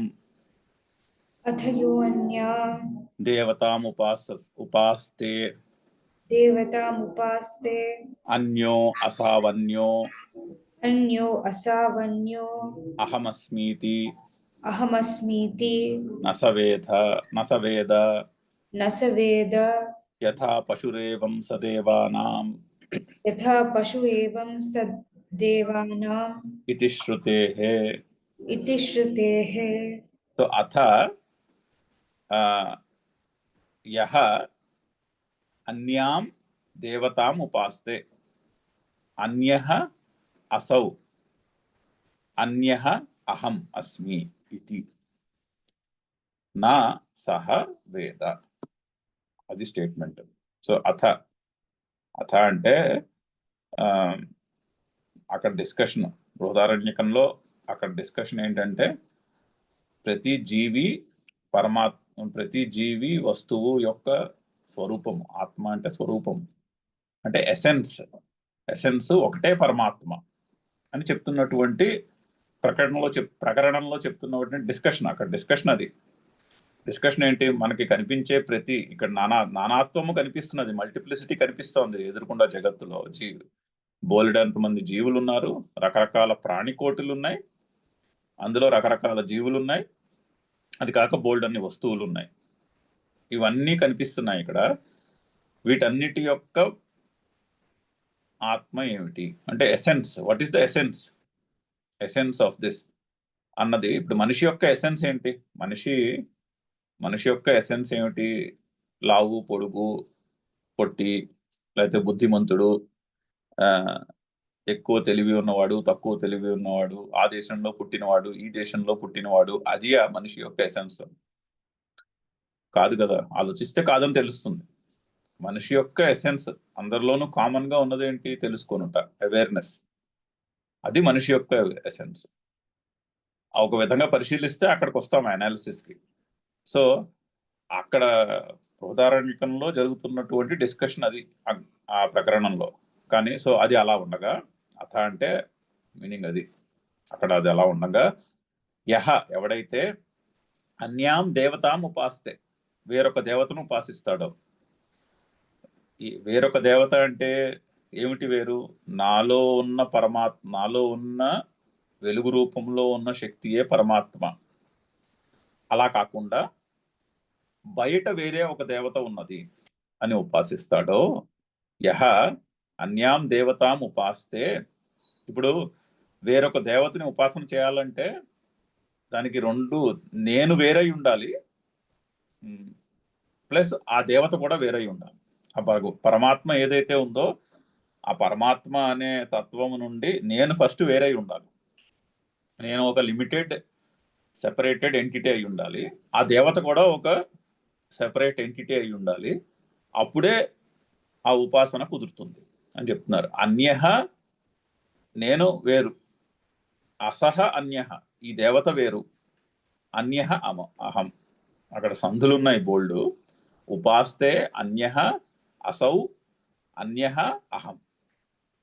దేవతాముపాస్తే అన్యో అసావన్యో అహమస్మీతి నసవేద యథా పశురేవం సదేవానాం ఇతి శ్రుతేః. సో అథ యః అన్యాం దేవతాం ఉపాస్తే, అన్యః అసౌ, అన్యః అహం అస్మి ఇతి నా సహ వేద. అది స్టేట్మెంట్. సో అథ అంటే అక్కడ డిస్కషన్, బృహదారణ్యకంలో అక్కడ డిస్కషన్ ఏంటంటే ప్రతి జీవి వస్తువు యొక్క స్వరూపము. ఆత్మ అంటే స్వరూపము, అంటే ఎసెన్స్ ఒకటే పరమాత్మ అని చెప్తున్నటువంటి ప్రకరణంలో చెప్తున్నటువంటి డిస్కషన్. అక్కడ డిస్కషన్ అది. డిస్కషన్ ఏంటి? మనకి కనిపించే ఇక్కడ నానాత్వము కనిపిస్తున్నది, మల్టిప్లిసిటీ కనిపిస్తోంది ఎదురుకుండా జగత్తులో. బోలెడంత మంది జీవులు ఉన్నారు, రకరకాల ప్రాణికోటులు ఉన్నాయి, అందులో రకరకాల జీవులు ఉన్నాయి, అది కాక బోల్డన్ని వస్తువులు ఉన్నాయి. ఇవన్నీ కనిపిస్తున్నాయి ఇక్కడ. వీటన్నిటి యొక్క ఆత్మ ఏమిటి అంటే essence. What is the essence? Essence of this అన్నది. ఇప్పుడు మనిషి యొక్క ఎసెన్స్ ఏంటి? మనిషి యొక్క ఎసెన్స్ ఏమిటి? లావు, పొడుగు, పొట్టి, లేకపోతే బుద్ధిమంతుడు, ఆ, ఎక్కువ తెలివి ఉన్నవాడు, తక్కువ తెలివి ఉన్నవాడు, ఆ దేశంలో పుట్టినవాడు, ఈ దేశంలో పుట్టినవాడు, అది ఆ మనిషి యొక్క ఎసెన్స్ కాదు కదా. ఆలోచిస్తే కాదని తెలుస్తుంది. మనిషి యొక్క ఎసెన్స్ అందరిలోనూ కామన్ గా ఉన్నది ఏంటి? తెలుసుకొనుట, అవేర్నెస్. అది మనిషి యొక్క ఎసెన్స్. ఒక విధంగా పరిశీలిస్తే అక్కడికి వస్తాం అనాలిసిస్ కి. సో అక్కడ బృహదారణ్యకంలో జరుగుతున్నటువంటి డిస్కషన్ అది ఆ ప్రకరణంలో. కానీ సో అది అలా ఉండగా, అథ అంటే మీనింగ్ అది, అక్కడ అది అలా ఉండగా, యహ ఎవడైతే అన్యాం దేవతాం ఉపాస్తే, వేరొక దేవతను ఉపాసిస్తాడో. ఈ వేరొక దేవత అంటే ఏమిటి? వేరు నాలో ఉన్న నాలో ఉన్న వెలుగు రూపంలో ఉన్న శక్తియే పరమాత్మ. అలా కాకుండా బయట వేరే ఒక దేవత ఉన్నది అని ఉపాసిస్తాడో, యహ అన్యాం దేవతాం ఉపాస్తే. ఇప్పుడు వేరొక దేవతని ఉపాసన చేయాలంటే దానికి రెండు, నేను వేరై ఉండాలి, ప్లస్ ఆ దేవత కూడా వేరై ఉండాలి. ఆ పరమాత్మ ఏదైతే ఉందో ఆ పరమాత్మ అనే తత్వము నుండి నేను ఫస్ట్ వేరై ఉండాలి. నేను ఒక లిమిటెడ్ సెపరేటెడ్ ఎంటిటీ అయి ఉండాలి. ఆ దేవత కూడా ఒక సెపరేట్ ఎంటిటీ అయి ఉండాలి. అప్పుడే ఆ ఉపాసన కుదురుతుంది అని చెప్తున్నారు. అన్యః నేను వేరు, అసహ అన్యః ఈ దేవత వేరు, అన్యః అహం. అక్కడ సంధులున్నాయి బోల్డ్. ఉపాస్తే అన్యః అసౌ, అన్యః అహం.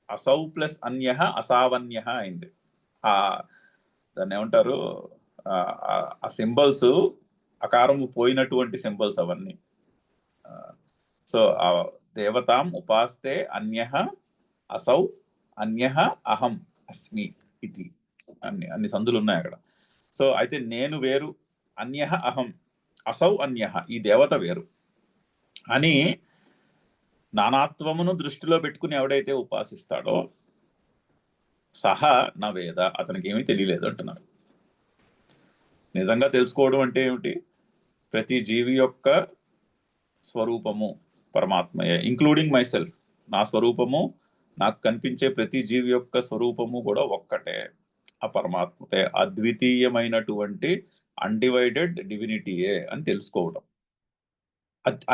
అసౌ ప్లస్ అన్యః అసావన్యః అయింది. దాన్ని ఏమంటారు? ఆ సింబల్స్ అకారము పోయినటువంటి సింబల్స్ అవన్నీ. సో ఆ దేవతాం ఉపాస్తే అన్యః అసౌ, అన్యః అహం అస్మి ఇది అన్ని సందులు ఉన్నాయి అక్కడ. సో అయితే నేను వేరు, అన్యః అహం, అసౌ అన్యః ఈ దేవత వేరు అని నానాత్వమును దృష్టిలో పెట్టుకుని ఎవడైతే ఉపాసిస్తాడో సహా నా వేద, అతనికి ఏమీ తెలియలేదు అంటున్నారు. నిజంగా తెలుసుకోవడం అంటే ఏమిటి? ప్రతి జీవి యొక్క స్వరూపము పరమాత్మయే, ఇంక్లూడింగ్ మై సెల్ఫ్. నా స్వరూపము, నాకు కనిపించే ప్రతి జీవి యొక్క స్వరూపము కూడా ఒక్కటే, ఆ పరమాత్మతే, అద్వితీయమైనటువంటి అన్డివైడెడ్ డివినిటీయే అని తెలుసుకోవడం.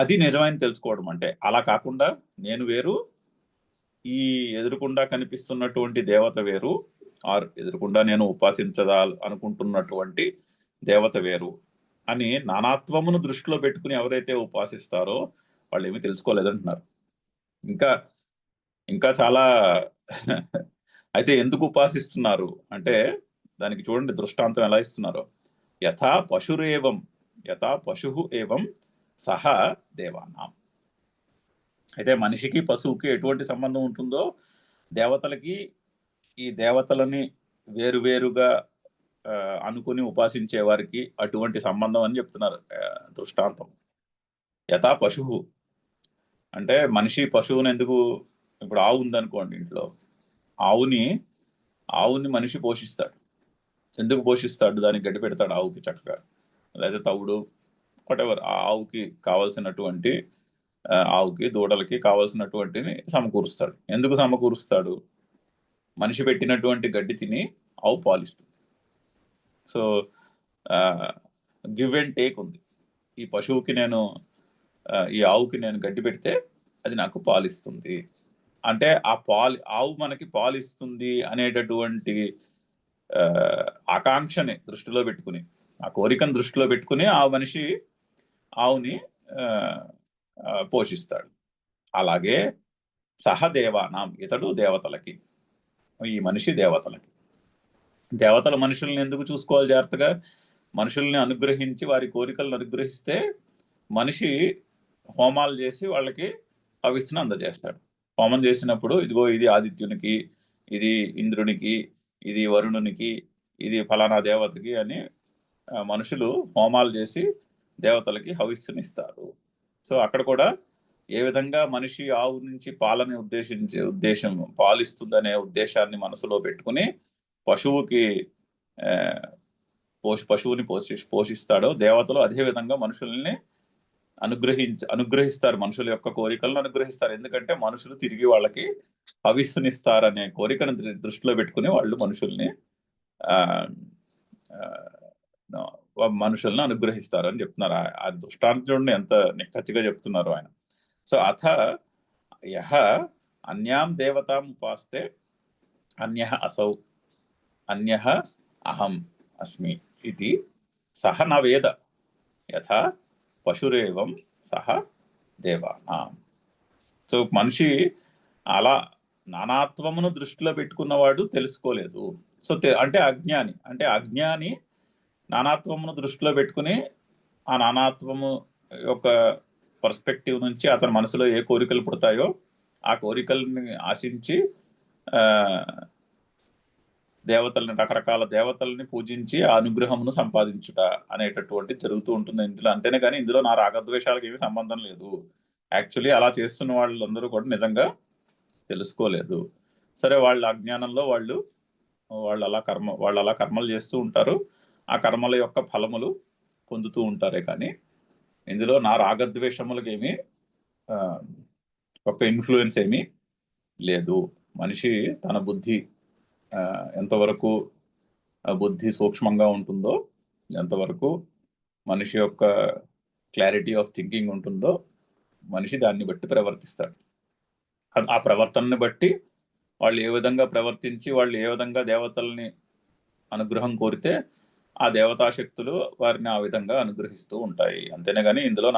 అది నిజమైన తెలుసుకోవడం అంటే. అలా కాకుండా నేను వేరు, ఈ ఎదురుకుండా కనిపిస్తున్నటువంటి దేవత వేరు, ఆర్ ఎదురుకుండా నేను అనుకుంటున్నటువంటి దేవత వేరు అని నానాత్వమును దృష్టిలో పెట్టుకుని ఎవరైతే ఉపాసిస్తారో వాళ్ళు ఏమీ తెలుసుకోలేదంటున్నారు. ఇంకా ఇంకా చాలా అయితే ఎందుకు ఉపాసిస్తున్నారు అంటే దానికి చూడండి దృష్టాంతం ఎలా ఇస్తున్నారో. యథా పశుః ఏవం సహ దేవానాం. అయితే మనిషికి పశువుకి ఎటువంటి సంబంధం ఉంటుందో దేవతలకి ఈ దేవతలని వేరువేరుగా అనుకుని ఉపాసించే వారికి అటువంటి సంబంధం అని చెప్తున్నారు దృష్టాంతం. యథా పశువు అంటే మనిషి పశువుని ఎందుకు, ఇప్పుడు ఆవు ఉందనుకోండి ఇంట్లో, ఆవుని మనిషి పోషిస్తాడు. ఎందుకు పోషిస్తాడు? దానికి గడ్డి పెడతాడు ఆవుకి చక్కగా, లేదా తవుడు, వాటెవర్ ఆ ఆవుకి కావాల్సినటువంటి, ఆవుకి దూడలకి కావాల్సినటువంటిని సమకూరుస్తాడు. ఎందుకు సమకూరుస్తాడు? మనిషి పెట్టినటువంటి గడ్డి తిని ఆవు పాలిస్తుంది. సో గివ్ అండ్ టేక్ ఉంది. ఈ పశువుకి నేను, ఈ ఆవుకి నేను గడ్డి పెడితే అది నాకు పాలిస్తుంది అంటే ఆవు మనకి పాలిస్తుంది అనేటటువంటి ఆకాంక్షని దృష్టిలో పెట్టుకుని, ఆ కోరికను దృష్టిలో పెట్టుకుని ఆ మనిషి ఆవుని పోషిస్తాడు. అలాగే సహదేవానాం, ఇతడు దేవతలకి, ఈ మనిషి దేవతలకి. దేవతల మనుషుల్ని ఎందుకు చూసుకోవాలి జాగ్రత్తగా? మనుషుల్ని అనుగ్రహించి వారి కోరికలను అనుగ్రహిస్తే మనిషి హోమాలు చేసి వాళ్ళకి హవిస్సును అందజేస్తాడు. హోమం చేసినప్పుడు ఇదిగో ఇది ఆదిత్యునికి, ఇది ఇంద్రునికి, ఇది వరుణునికి, ఇది ఫలానా దేవతకి అని మనుషులు హోమాలు చేసి దేవతలకి హవిస్సుని ఇస్తారు. సో అక్కడ కూడా ఏ విధంగా మనిషి ఆవు నుంచి పాలని పాలిస్తుందనే ఉద్దేశాన్ని మనసులో పెట్టుకుని పశువుకి ఆ, పశువుని పోషిస్తాడో దేవతలు అదే విధంగా మనుషుల్ని అనుగ్రహిస్తారు, మనుషుల యొక్క కోరికలను అనుగ్రహిస్తారు. ఎందుకంటే మనుషులు తిరిగి వాళ్ళకి హవిస్సునిస్తారనే కోరికను దృష్టిలో పెట్టుకుని వాళ్ళు మనుషుల్ని ఆ మనుషుల్ని అనుగ్రహిస్తారు అని చెప్తున్నారు. ఆ దృష్టాంతం చూడండి ఎంత నిక్కచ్చిగా చెప్తున్నారు ఆయన. సో అథ యహ అన్యాం దేవతాం ఉపాస్తే అన్యః అసౌ అన్యః అహం అస్మి ఇది సహ న వేద యథా పశురేవం సహ దేవానాం. సో మనిషి అలా నానాత్వమును దృష్టిలో పెట్టుకున్నవాడు తెలుసుకోలేదు. సో అంటే అజ్ఞాని నానాత్వమును దృష్టిలో పెట్టుకుని ఆ నానాత్వము యొక్క పర్స్పెక్టివ్ నుంచి అతని మనసులో ఏ కోరికలు పుడతాయో ఆ కోరికల్ని ఆశించి రకరకాల దేవతల్ని పూజించి ఆ అనుగ్రహమును సంపాదించుట అనేటటువంటి జరుగుతూ ఉంటుంది ఇందులో. అంతేనే కానీ ఇందులో నా రాగద్వేషాలకు ఏమీ సంబంధం లేదు. యాక్చువల్లీ అలా చేస్తున్న వాళ్ళందరూ కూడా నిజంగా తెలుసుకోలేదు. సరే, వాళ్ళ అజ్ఞానంలో వాళ్ళు అలా కర్మలు చేస్తూ ఉంటారు. ఆ కర్మల యొక్క ఫలములు పొందుతూ ఉంటారే కానీ ఇందులో నా రాగద్వేషములకు ఏమీ ఒక ఇన్ఫ్లుయెన్స్ ఏమీ లేదు. మనిషి తన బుద్ధి ఎంతవరకు బుద్ధి సూక్ష్మంగా ఉంటుందో, ఎంతవరకు మనిషి యొక్క క్లారిటీ ఆఫ్ థింకింగ్ ఉంటుందో మనిషి దాన్ని బట్టి ప్రవర్తిస్తాడు. ఆ ప్రవర్తనని బట్టి వాళ్ళు ఏ విధంగా ప్రవర్తించి వాళ్ళు ఏ విధంగా దేవతల్ని అనుగ్రహం కోరితే ఆ దేవతాశక్తులు వారిని ఆ విధంగా అనుగ్రహిస్తూ ఉంటాయి. అంతేనే కానీ ఇందులో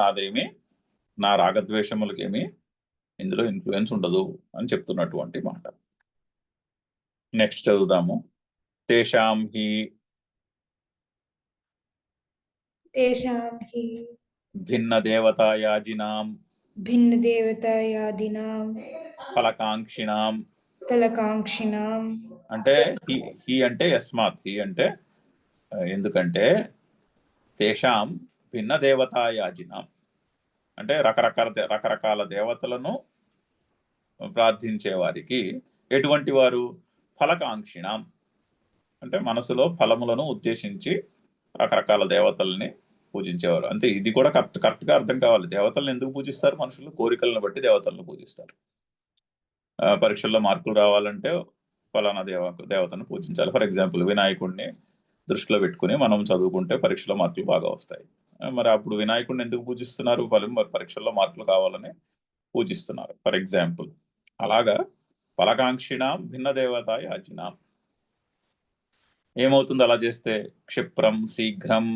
నా రాగద్వేషములకేమీ ఇందులో ఇన్ఫ్లుయెన్స్ ఉండదు అని చెప్తున్నటువంటి మాట. నెక్స్ట్ చదువుదాము. తేషాం హి భిన్న దేవతాయాజినాం ఫలకాంక్షిణాం. అంటే హి అంటే యస్మాత్, హి అంటే ఎందుకంటే, తేషాం భిన్న దేవతాయాజినాం అంటే రకరకాల దేవతలను ప్రార్థించే వారికి ఎటువంటి వారు? ఫలకాంక్షిణాం అంటే మనసులో ఫలములను ఉద్దేశించి రకరకాల దేవతల్ని పూజించేవారు. అంటే ఇది కూడా కరెక్ట్గా అర్థం కావాలి. దేవతలను ఎందుకు పూజిస్తారు? మనుషులు కోరికలను బట్టి దేవతలను పూజిస్తారు. పరీక్షల్లో మార్కులు రావాలంటే ఫలానా దేవతను పూజించాలి. ఫర్ ఎగ్జాంపుల్, వినాయకుడిని దృష్టిలో పెట్టుకుని మనం చదువుకుంటే పరీక్షలో మార్కులు బాగా వస్తాయి. మరి అప్పుడు వినాయకుడిని ఎందుకు పూజిస్తున్నారు? మరి పరీక్షల్లో మార్కులు కావాలని పూజిస్తున్నారు, ఫర్ ఎగ్జాంపుల్. అలాగా ఫలకాంక్షిణాం భిన్న దేవత యాజినాం. ఏమవుతుంది అలా చేస్తే? క్షిప్రం శీఘ్రం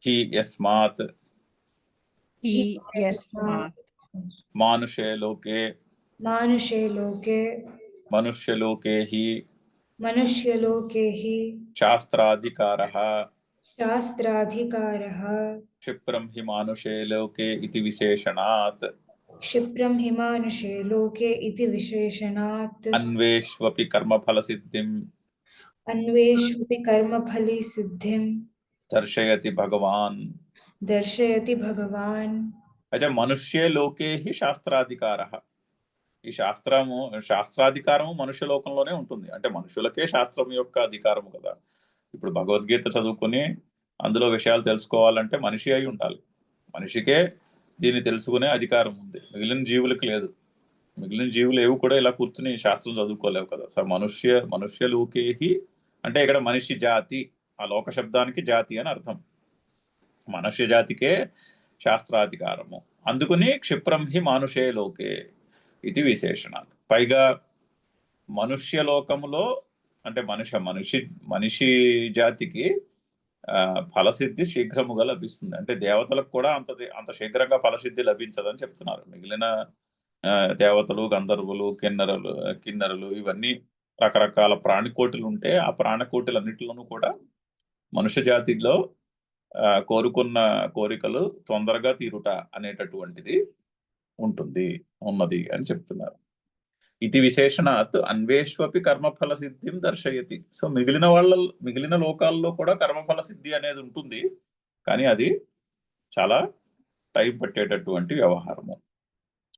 హి యస్మాత్ మానుషే లోకే మనుష్యలోకే హి శాస్త్రాధికారః క్షిప్రం హి మానుషే లోకే ఇతి విశేషణాత్ అన్వేష్వపి కర్మఫలసిద్ధిం దర్శయతి భగవాన్. అయితే మనుష్యే లోకే హి శాస్త్రాధికారః. ఈ శాస్త్రాధికారము మనుష్య లోకంలోనే ఉంటుంది. అంటే మనుషులకే శాస్త్రం యొక్క అధికారము కదా. ఇప్పుడు భగవద్గీత చదువుకుని అందులో విషయాలు తెలుసుకోవాలంటే మనిషి అయి ఉండాలి. మనిషికే దీన్ని తెలుసుకునే అధికారం ఉంది, మిగిలిన జీవులకు లేదు. మిగిలిన జీవులు ఏవి కూడా ఇలా కూర్చుని శాస్త్రం చదువుకోలేవు కదా. సో మనుష్య లోకేహి అంటే ఇక్కడ మనిషి జాతి, ఆ లోక శబ్దానికి జాతి అని అర్థం. మనుష్య జాతికే శాస్త్రాధికారము. అందుకుని క్షిప్రం హి మానుషే లోకే ఇది విశేషణాలు. పైగా మనుష్య లోకములో అంటే మనిషి జాతికి ఫలసిద్ధి శీఘ్రముగా లభిస్తుంది. అంటే దేవతలకు కూడా అంత శీఘ్రంగా ఫలసిద్ధి లభించదని చెప్తున్నారు. మిగిలిన దేవతలు, గంధర్వులు, కిన్నరులు ఇవన్నీ రకరకాల ప్రాణికోటిలు ఉంటే ఆ ప్రాణికోటిలన్నిటిలోనూ కూడా మనుష్య జాతిలో కోరుకున్న కోరికలు తొందరగా తీరుట అనేటటువంటిది ఉన్నది అని చెప్తున్నారు. ఇది విశేషణాత్ అన్వేష్వపి కర్మఫల సిద్ధిం దర్శయతి. సో మిగిలిన లోకాల్లో కూడా కర్మఫల సిద్ధి అనేది ఉంటుంది, కానీ అది చాలా టైం పట్టేటటువంటి వ్యవహారము.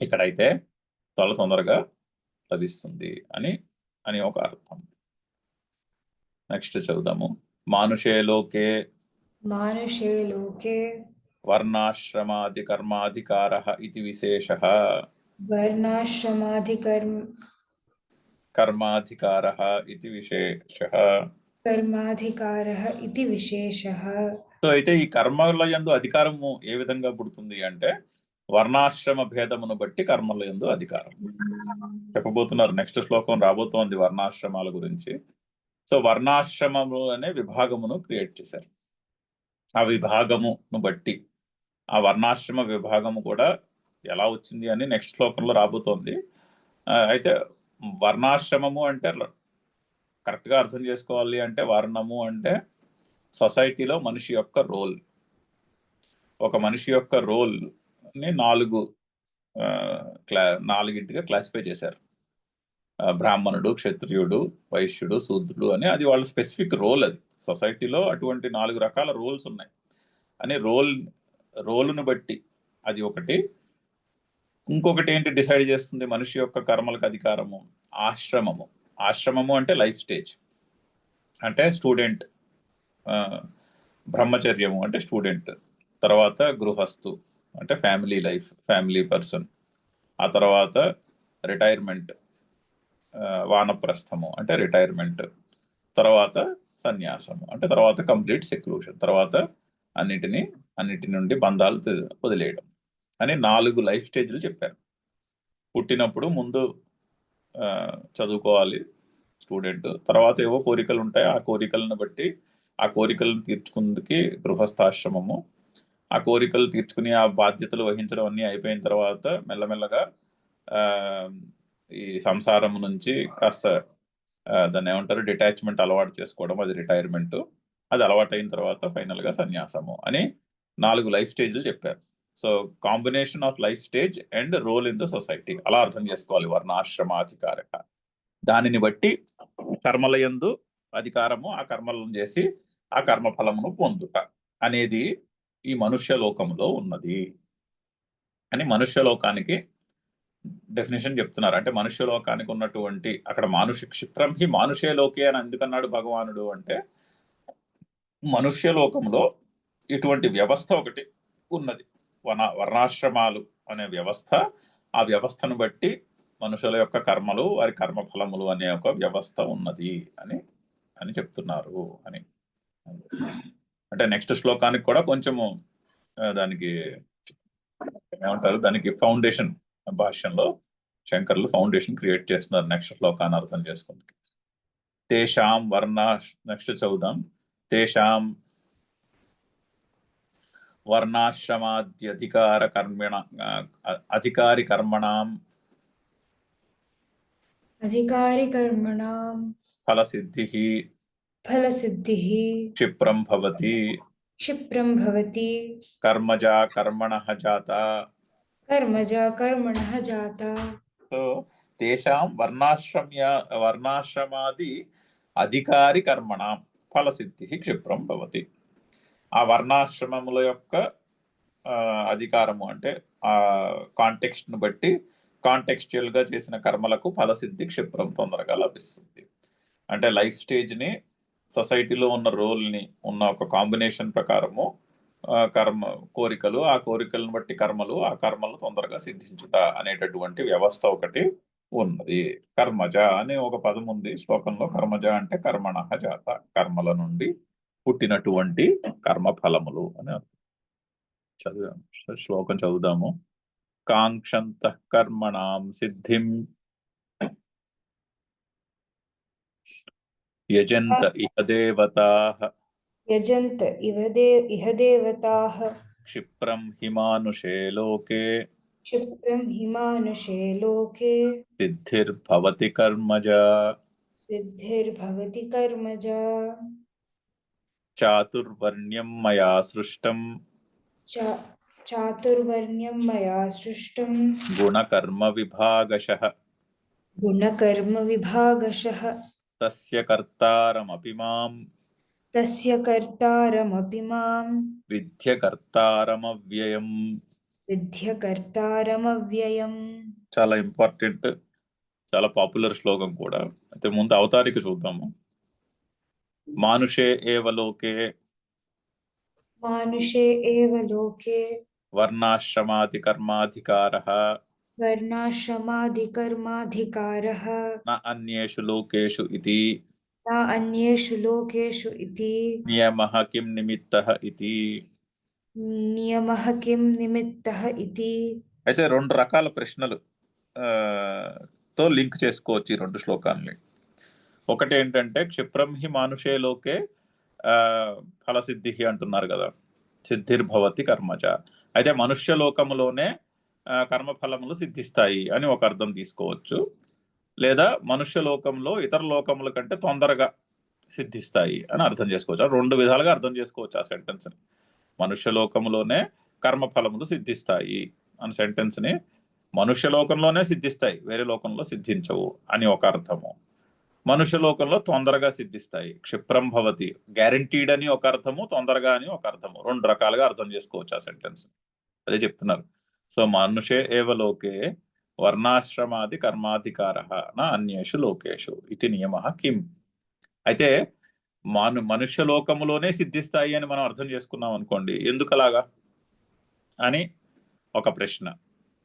ఇక్కడైతే చాలా తొందరగా లభిస్తుంది అని అని ఒక అర్థం. నెక్స్ట్ చదువుదాము. మానుషే లోకే మానుషే లోకే వర్ణాశ్రమాది కర్మాధికారః ఇతి విశేషః. కర్మాధికారః ఇతి విశేషః. కర్మాధికారః ఇతి విశేషః. సో అయితే ఈ కర్మల యందు అధికారము ఏ విధంగా పుడుతుంది అంటే వర్ణాశ్రమ భేదమును బట్టి కర్మల యందు అధికారం చెప్పబోతున్నారు. నెక్స్ట్ శ్లోకం రాబోతోంది వర్ణాశ్రమాల గురించి. సో వర్ణాశ్రమము అనే విభాగమును క్రియేట్ చేశారు. ఆ విభాగమును బట్టి ఆ వర్ణాశ్రమ విభాగము కూడా ఎలా వచ్చింది అని నెక్స్ట్ శ్లోకంలో రాబోతోంది. అయితే వర్ణాశ్రమము అంటే కరెక్ట్ గా అర్థం చేసుకోవాలి అంటే వర్ణము అంటే సొసైటీలో మనిషి యొక్క రోల్. ఒక మనిషి యొక్క రోల్ ని నాలుగింటిగా క్లాసిఫై చేశారు. బ్రాహ్మణుడు, క్షత్రియుడు, వైశ్యుడు, శూద్రుడు అని. అది వాళ్ళ స్పెసిఫిక్ రోల్. అది సొసైటీలో అటువంటి 4 రకాల రోల్స్ ఉన్నాయి అని రోలును బట్టి అది ఒకటి. ఇంకొకటి ఏంటి డిసైడ్ చేస్తుంది మనిషి యొక్క కర్మలకు అధికారము? ఆశ్రమము. ఆశ్రమము అంటే లైఫ్ స్టేజ్. అంటే స్టూడెంట్, బ్రహ్మచర్యము అంటే స్టూడెంట్, తర్వాత గృహస్థు అంటే ఫ్యామిలీ లైఫ్, ఫ్యామిలీ పర్సన్, ఆ తర్వాత రిటైర్మెంట్, వానప్రస్థము అంటే రిటైర్మెంట్, తర్వాత సన్యాసము అంటే తర్వాత కంప్లీట్ సెక్లూషన్, తర్వాత అన్నిటి నుండి బంధాలు వదిలేయడం అని 4 లైఫ్ స్టేజ్లు చెప్పారు. పుట్టినప్పుడు ముందు చదువుకోవాలి స్టూడెంట్, తర్వాత ఏవో కోరికలు ఉంటాయి, ఆ కోరికలను బట్టి ఆ కోరికలను తీర్చుకుందుకి గృహస్థాశ్రమము, ఆ కోరికలు తీర్చుకుని ఆ బాధ్యతలు వహించడం అన్నీ అయిపోయిన తర్వాత మెల్లమెల్లగా ఈ సంసారం నుంచి కాస్త దాన్ని ఏమంటారు డిటాచ్మెంట్ అలవాటు చేసుకోవడం, అది రిటైర్మెంట్. అది అలవాటు అయిన తర్వాత ఫైనల్ గా సన్యాసము అని 4 లైఫ్ స్టేజ్లు చెప్పారు. So combination of life stage and role in the society అలా అర్థం చేసుకోవాలి వర్ణాశ్రమాధికారక. దానిని బట్టి కర్మల యందు అధికారము, ఆ కర్మలను చేసి ఆ కర్మ ఫలమును పొందుట అనేది ఈ మనుష్య లోకంలో ఉన్నది అని మనుష్య లోకానికి డెఫినేషన్ చెప్తున్నారు. అంటే మనుష్య లోకానికి ఉన్నటువంటి అక్కడ క్షిప్రం హి మానుషే లోకే అని ఎందుకన్నాడు భగవానుడు అంటే మనుష్య లోకంలో ఇటువంటి వ్యవస్థ ఒకటి ఉన్నది. వర్ణాశ్రమాలు అనే వ్యవస్థ, ఆ వ్యవస్థను బట్టి మనుషుల యొక్క కర్మలు, వారి కర్మ ఫలములు అనే ఒక వ్యవస్థ ఉన్నది అని అని చెప్తున్నారు అని. అంటే నెక్స్ట్ శ్లోకానికి కూడా కొంచెము దానికి ఏమంటారు, దానికి ఫౌండేషన్ భాష్యంలో శంకర్లు ఫౌండేషన్ క్రియేట్ చేస్తున్నారు నెక్స్ట్ శ్లోకాన్ని అర్థం చేసుకుంది. తేషాం నెక్స్ట్ చదువుదాం. తేషాం అధికారి కర్మణాం ఫలసిద్ధిః క్షిప్రం భవతి కర్మజా కర్మణః జాతా. సో తేషాం వర్ణాశ్రమాది అధికారి కర్మణాం ఫలసిద్ధిః క్షిప్రం భవతి. ఆ వర్ణాశ్రమముల యొక్క అధికారము అంటే ఆ కాంటెక్స్ట్ ను బట్టి కాంటెక్స్చువల్ గా చేసిన కర్మలకు ఫలసిద్ధి క్షిప్రం తొందరగా లభిస్తుంది. అంటే లైఫ్ స్టేజ్ ని, సొసైటీలో ఉన్న రోల్ ని ఉన్న ఒక కాంబినేషన్ ప్రకారము కోరికలు, ఆ కోరికలను బట్టి కర్మలు, ఆ కర్మలు తొందరగా సిద్ధించుట అనేటటువంటి వ్యవస్థ ఒకటి ఉన్నది. కర్మజ అనే ఒక పదం ఉంది శ్లోకంలో. కర్మజ అంటే కర్మణః జాత, కర్మల నుండి పుట్టినటువంటి కర్మ ఫలములు అని అర్థం. శ్లోకం చదువుదాము. కాంక్షంతః కర్మణాం సిద్ధిం యజంత ఇహ దేవతాః క్షిప్రం హిమానుషే లోకే సిద్ధిర్భవతి కర్మజా చాతుర్వర్ణ్యం మయా సృష్టం గుణకర్మ విభాగశః తస్య కర్తారమపి మాం విద్య కర్తారమవ్యయం. చాలా ఇంపార్టెంట్. చాలా పాపులర్ శ్లోకం కూడా. అయితే ముందు అవతారిక చూద్దాము. మానుషే ఏవ లోకే मानुषे एव लोके వర్ణాశ్రమాది కర్మాధికారః वर्णाश्रमादिकर्माधिकारः న అన్యేషు లోకేషు ఇతి न अन्येषु लोकेषु इति నియమః కిం నిమిత్తః ఇతి. नियमः किं निमित्तः इति. అయితే రెండు రకాల ప్రశ్నలు తో లింక్ చేసుకోవచ్చు ఈ రెండు శ్లోకాలని. ఒకటి ఏంటంటే క్షిప్రం హి మానుషే లోకే ఫలసిద్ధి అంటున్నారు కదా, సిద్ధిర్భవతి కర్మచ. అయితే మనుష్య లోకములోనే కర్మఫలములు సిద్ధిస్తాయి అని ఒక అర్థం తీసుకోవచ్చు. లేదా మనుష్య లోకంలో ఇతర లోకముల కంటే తొందరగా సిద్ధిస్తాయి అని అర్థం చేసుకోవచ్చు. రెండు విధాలుగా అర్థం చేసుకోవచ్చు ఆ సెంటెన్స్ ని. మనుష్య లోకములోనే కర్మఫలములు సిద్ధిస్తాయి అనే సెంటెన్స్ ని మనుష్య లోకంలోనే సిద్ధిస్తాయి, వేరే లోకంలో సిద్ధించవు అని ఒక అర్థము. మనుష్య లోకంలో తొందరగా సిద్ధిస్తాయి, క్షిప్రం భవతి, గ్యారంటీడ్ అని ఒక అర్థము, తొందరగా అని ఒక అర్థము. రెండు రకాలుగా అర్థం చేసుకోవచ్చు ఆ సెంటెన్స్. అదే చెప్తున్నారు. సో మనుషే ఏవ లోకే వర్ణాశ్రమాది కర్మాధికారః న అన్యేషు లోకేషు ఇది నియమః కిం. అయితే మనుష్య లోకములోనే సిద్ధిస్తాయి అని మనం అర్థం చేసుకున్నాం అనుకోండి, ఎందుకు అలాగా అని ఒక ప్రశ్న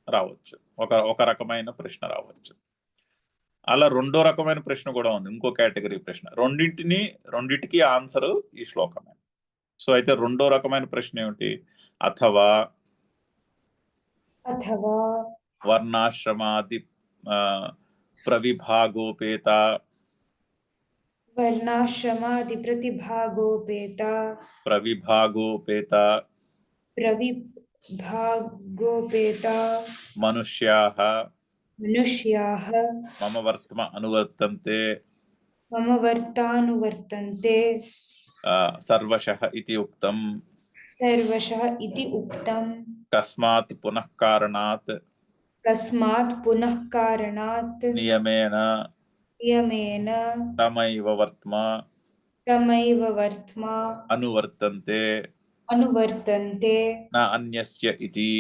రావచ్చు, ఒక రకమైన ప్రశ్న రావచ్చు. అలా రెండో రకమైన ప్రశ్న కూడా ఉంది, ఇంకో కేటగిరీ ప్రశ్న. రెండింటికి ఆన్సర్ ఈ శ్లోకమే. సో అయితే రెండో రకమైన ప్రశ్న ఏమిటి? అథవా వర్ణాశ్రమాది ప్రవిభాగోపేత वर्णाश्रमादि प्रतिभागोपेता प्रविभागोपेता मनुष्याः मम वर्तानुवर्तन्ते सर्वशः इति उक्तम् कस्मात् पुनः कारणात् नियमेन तमैव वर्त्मा अनुवर्तन्ते न अन्यस्य इति.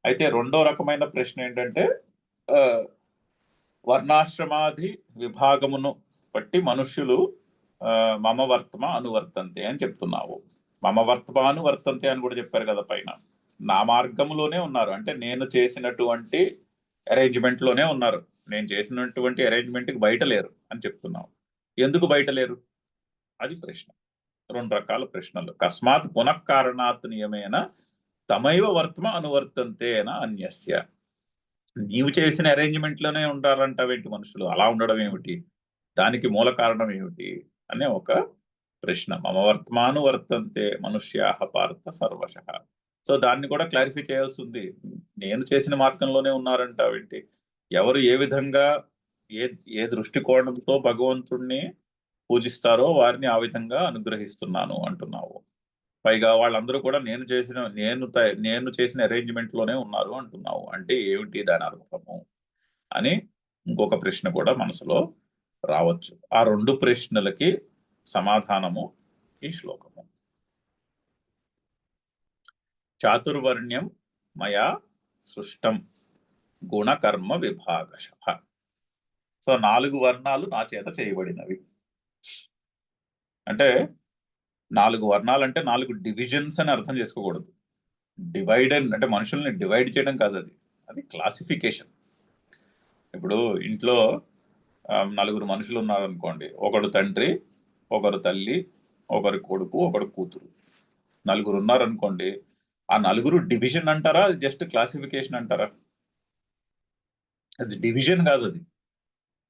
అయితే రెండో రకమైన ప్రశ్న ఏంటంటే వర్ణాశ్రమాది విభాగమును బట్టి మనుష్యులు మమ వర్తమ అనువర్తంతే అని చెప్తున్నావు. మమ వర్తమ అనువర్తంతే అని కూడా చెప్పారు కదా పైన. నా మార్గంలోనే ఉన్నారు అంటే నేను చేసినటువంటి అరేంజ్మెంట్ లోనే ఉన్నారు, నేను చేసినటువంటి అరేంజ్మెంట్ కి బయట లేరు అని చెప్తున్నావు. ఎందుకు బయట లేరు అది ప్రశ్న. రెండు రకాల ప్రశ్నలు. కస్మాత్ పునఃకారణాత్ నియమేన తమైవ వర్తమ అనువర్తంతేన అన్యస్య. నీవు చేసిన అరేంజ్మెంట్ లోనే ఉంటారంటావేంటి మనుషులు, అలా ఉండడం ఏమిటి, దానికి మూల కారణం ఏమిటి అనే ఒక ప్రశ్న. మమ వర్తమానువర్తంతే మనుష్యాః పార్థ సర్వశః. సో దాన్ని కూడా క్లారిఫై చేయాల్సి ఉంది. నేను చేసిన మార్గంలోనే ఉన్నారంటావేంటి, ఎవరు ఏ విధంగా ఏ దృష్టికోణంతో భగవంతుణ్ణి పూజిస్తారో వారిని ఆ విధంగా అనుగ్రహిస్తున్నాను అంటున్నావు. పైగా వాళ్ళందరూ కూడా నేను చేసిన అరేంజ్మెంట్ లోనే ఉన్నారు అంటున్నావు. అంటే ఏమిటి దాని అర్థము అని ఇంకొక ప్రశ్న కూడా మనసులో రావచ్చు. ఆ రెండు ప్రశ్నలకి సమాధానము ఈ శ్లోకము. చాతుర్వర్ణ్యం మయా సృష్టం గుణకర్మ విభాగశః. సో 4 వర్ణాలు నా చేత చేయబడినవి. అంటే 4 వర్ణాలు అంటే 4 డివిజన్స్ అని అర్థం చేసుకోకూడదు. డివైడ్ అంటే మనుషుల్ని డివైడ్ చేయడం కాదు, అది క్లాసిఫికేషన్. ఇప్పుడు ఇంట్లో 4 మనుషులు ఉన్నారనుకోండి, ఒకడు తండ్రి, ఒకరు తల్లి, ఒకరి కొడుకు, ఒకడు కూతురు, 4 ఉన్నారనుకోండి. ఆ 4 డివిజన్ అంటారా, అది జస్ట్ క్లాసిఫికేషన్ అంటారా? అది డివిజన్ కాదు,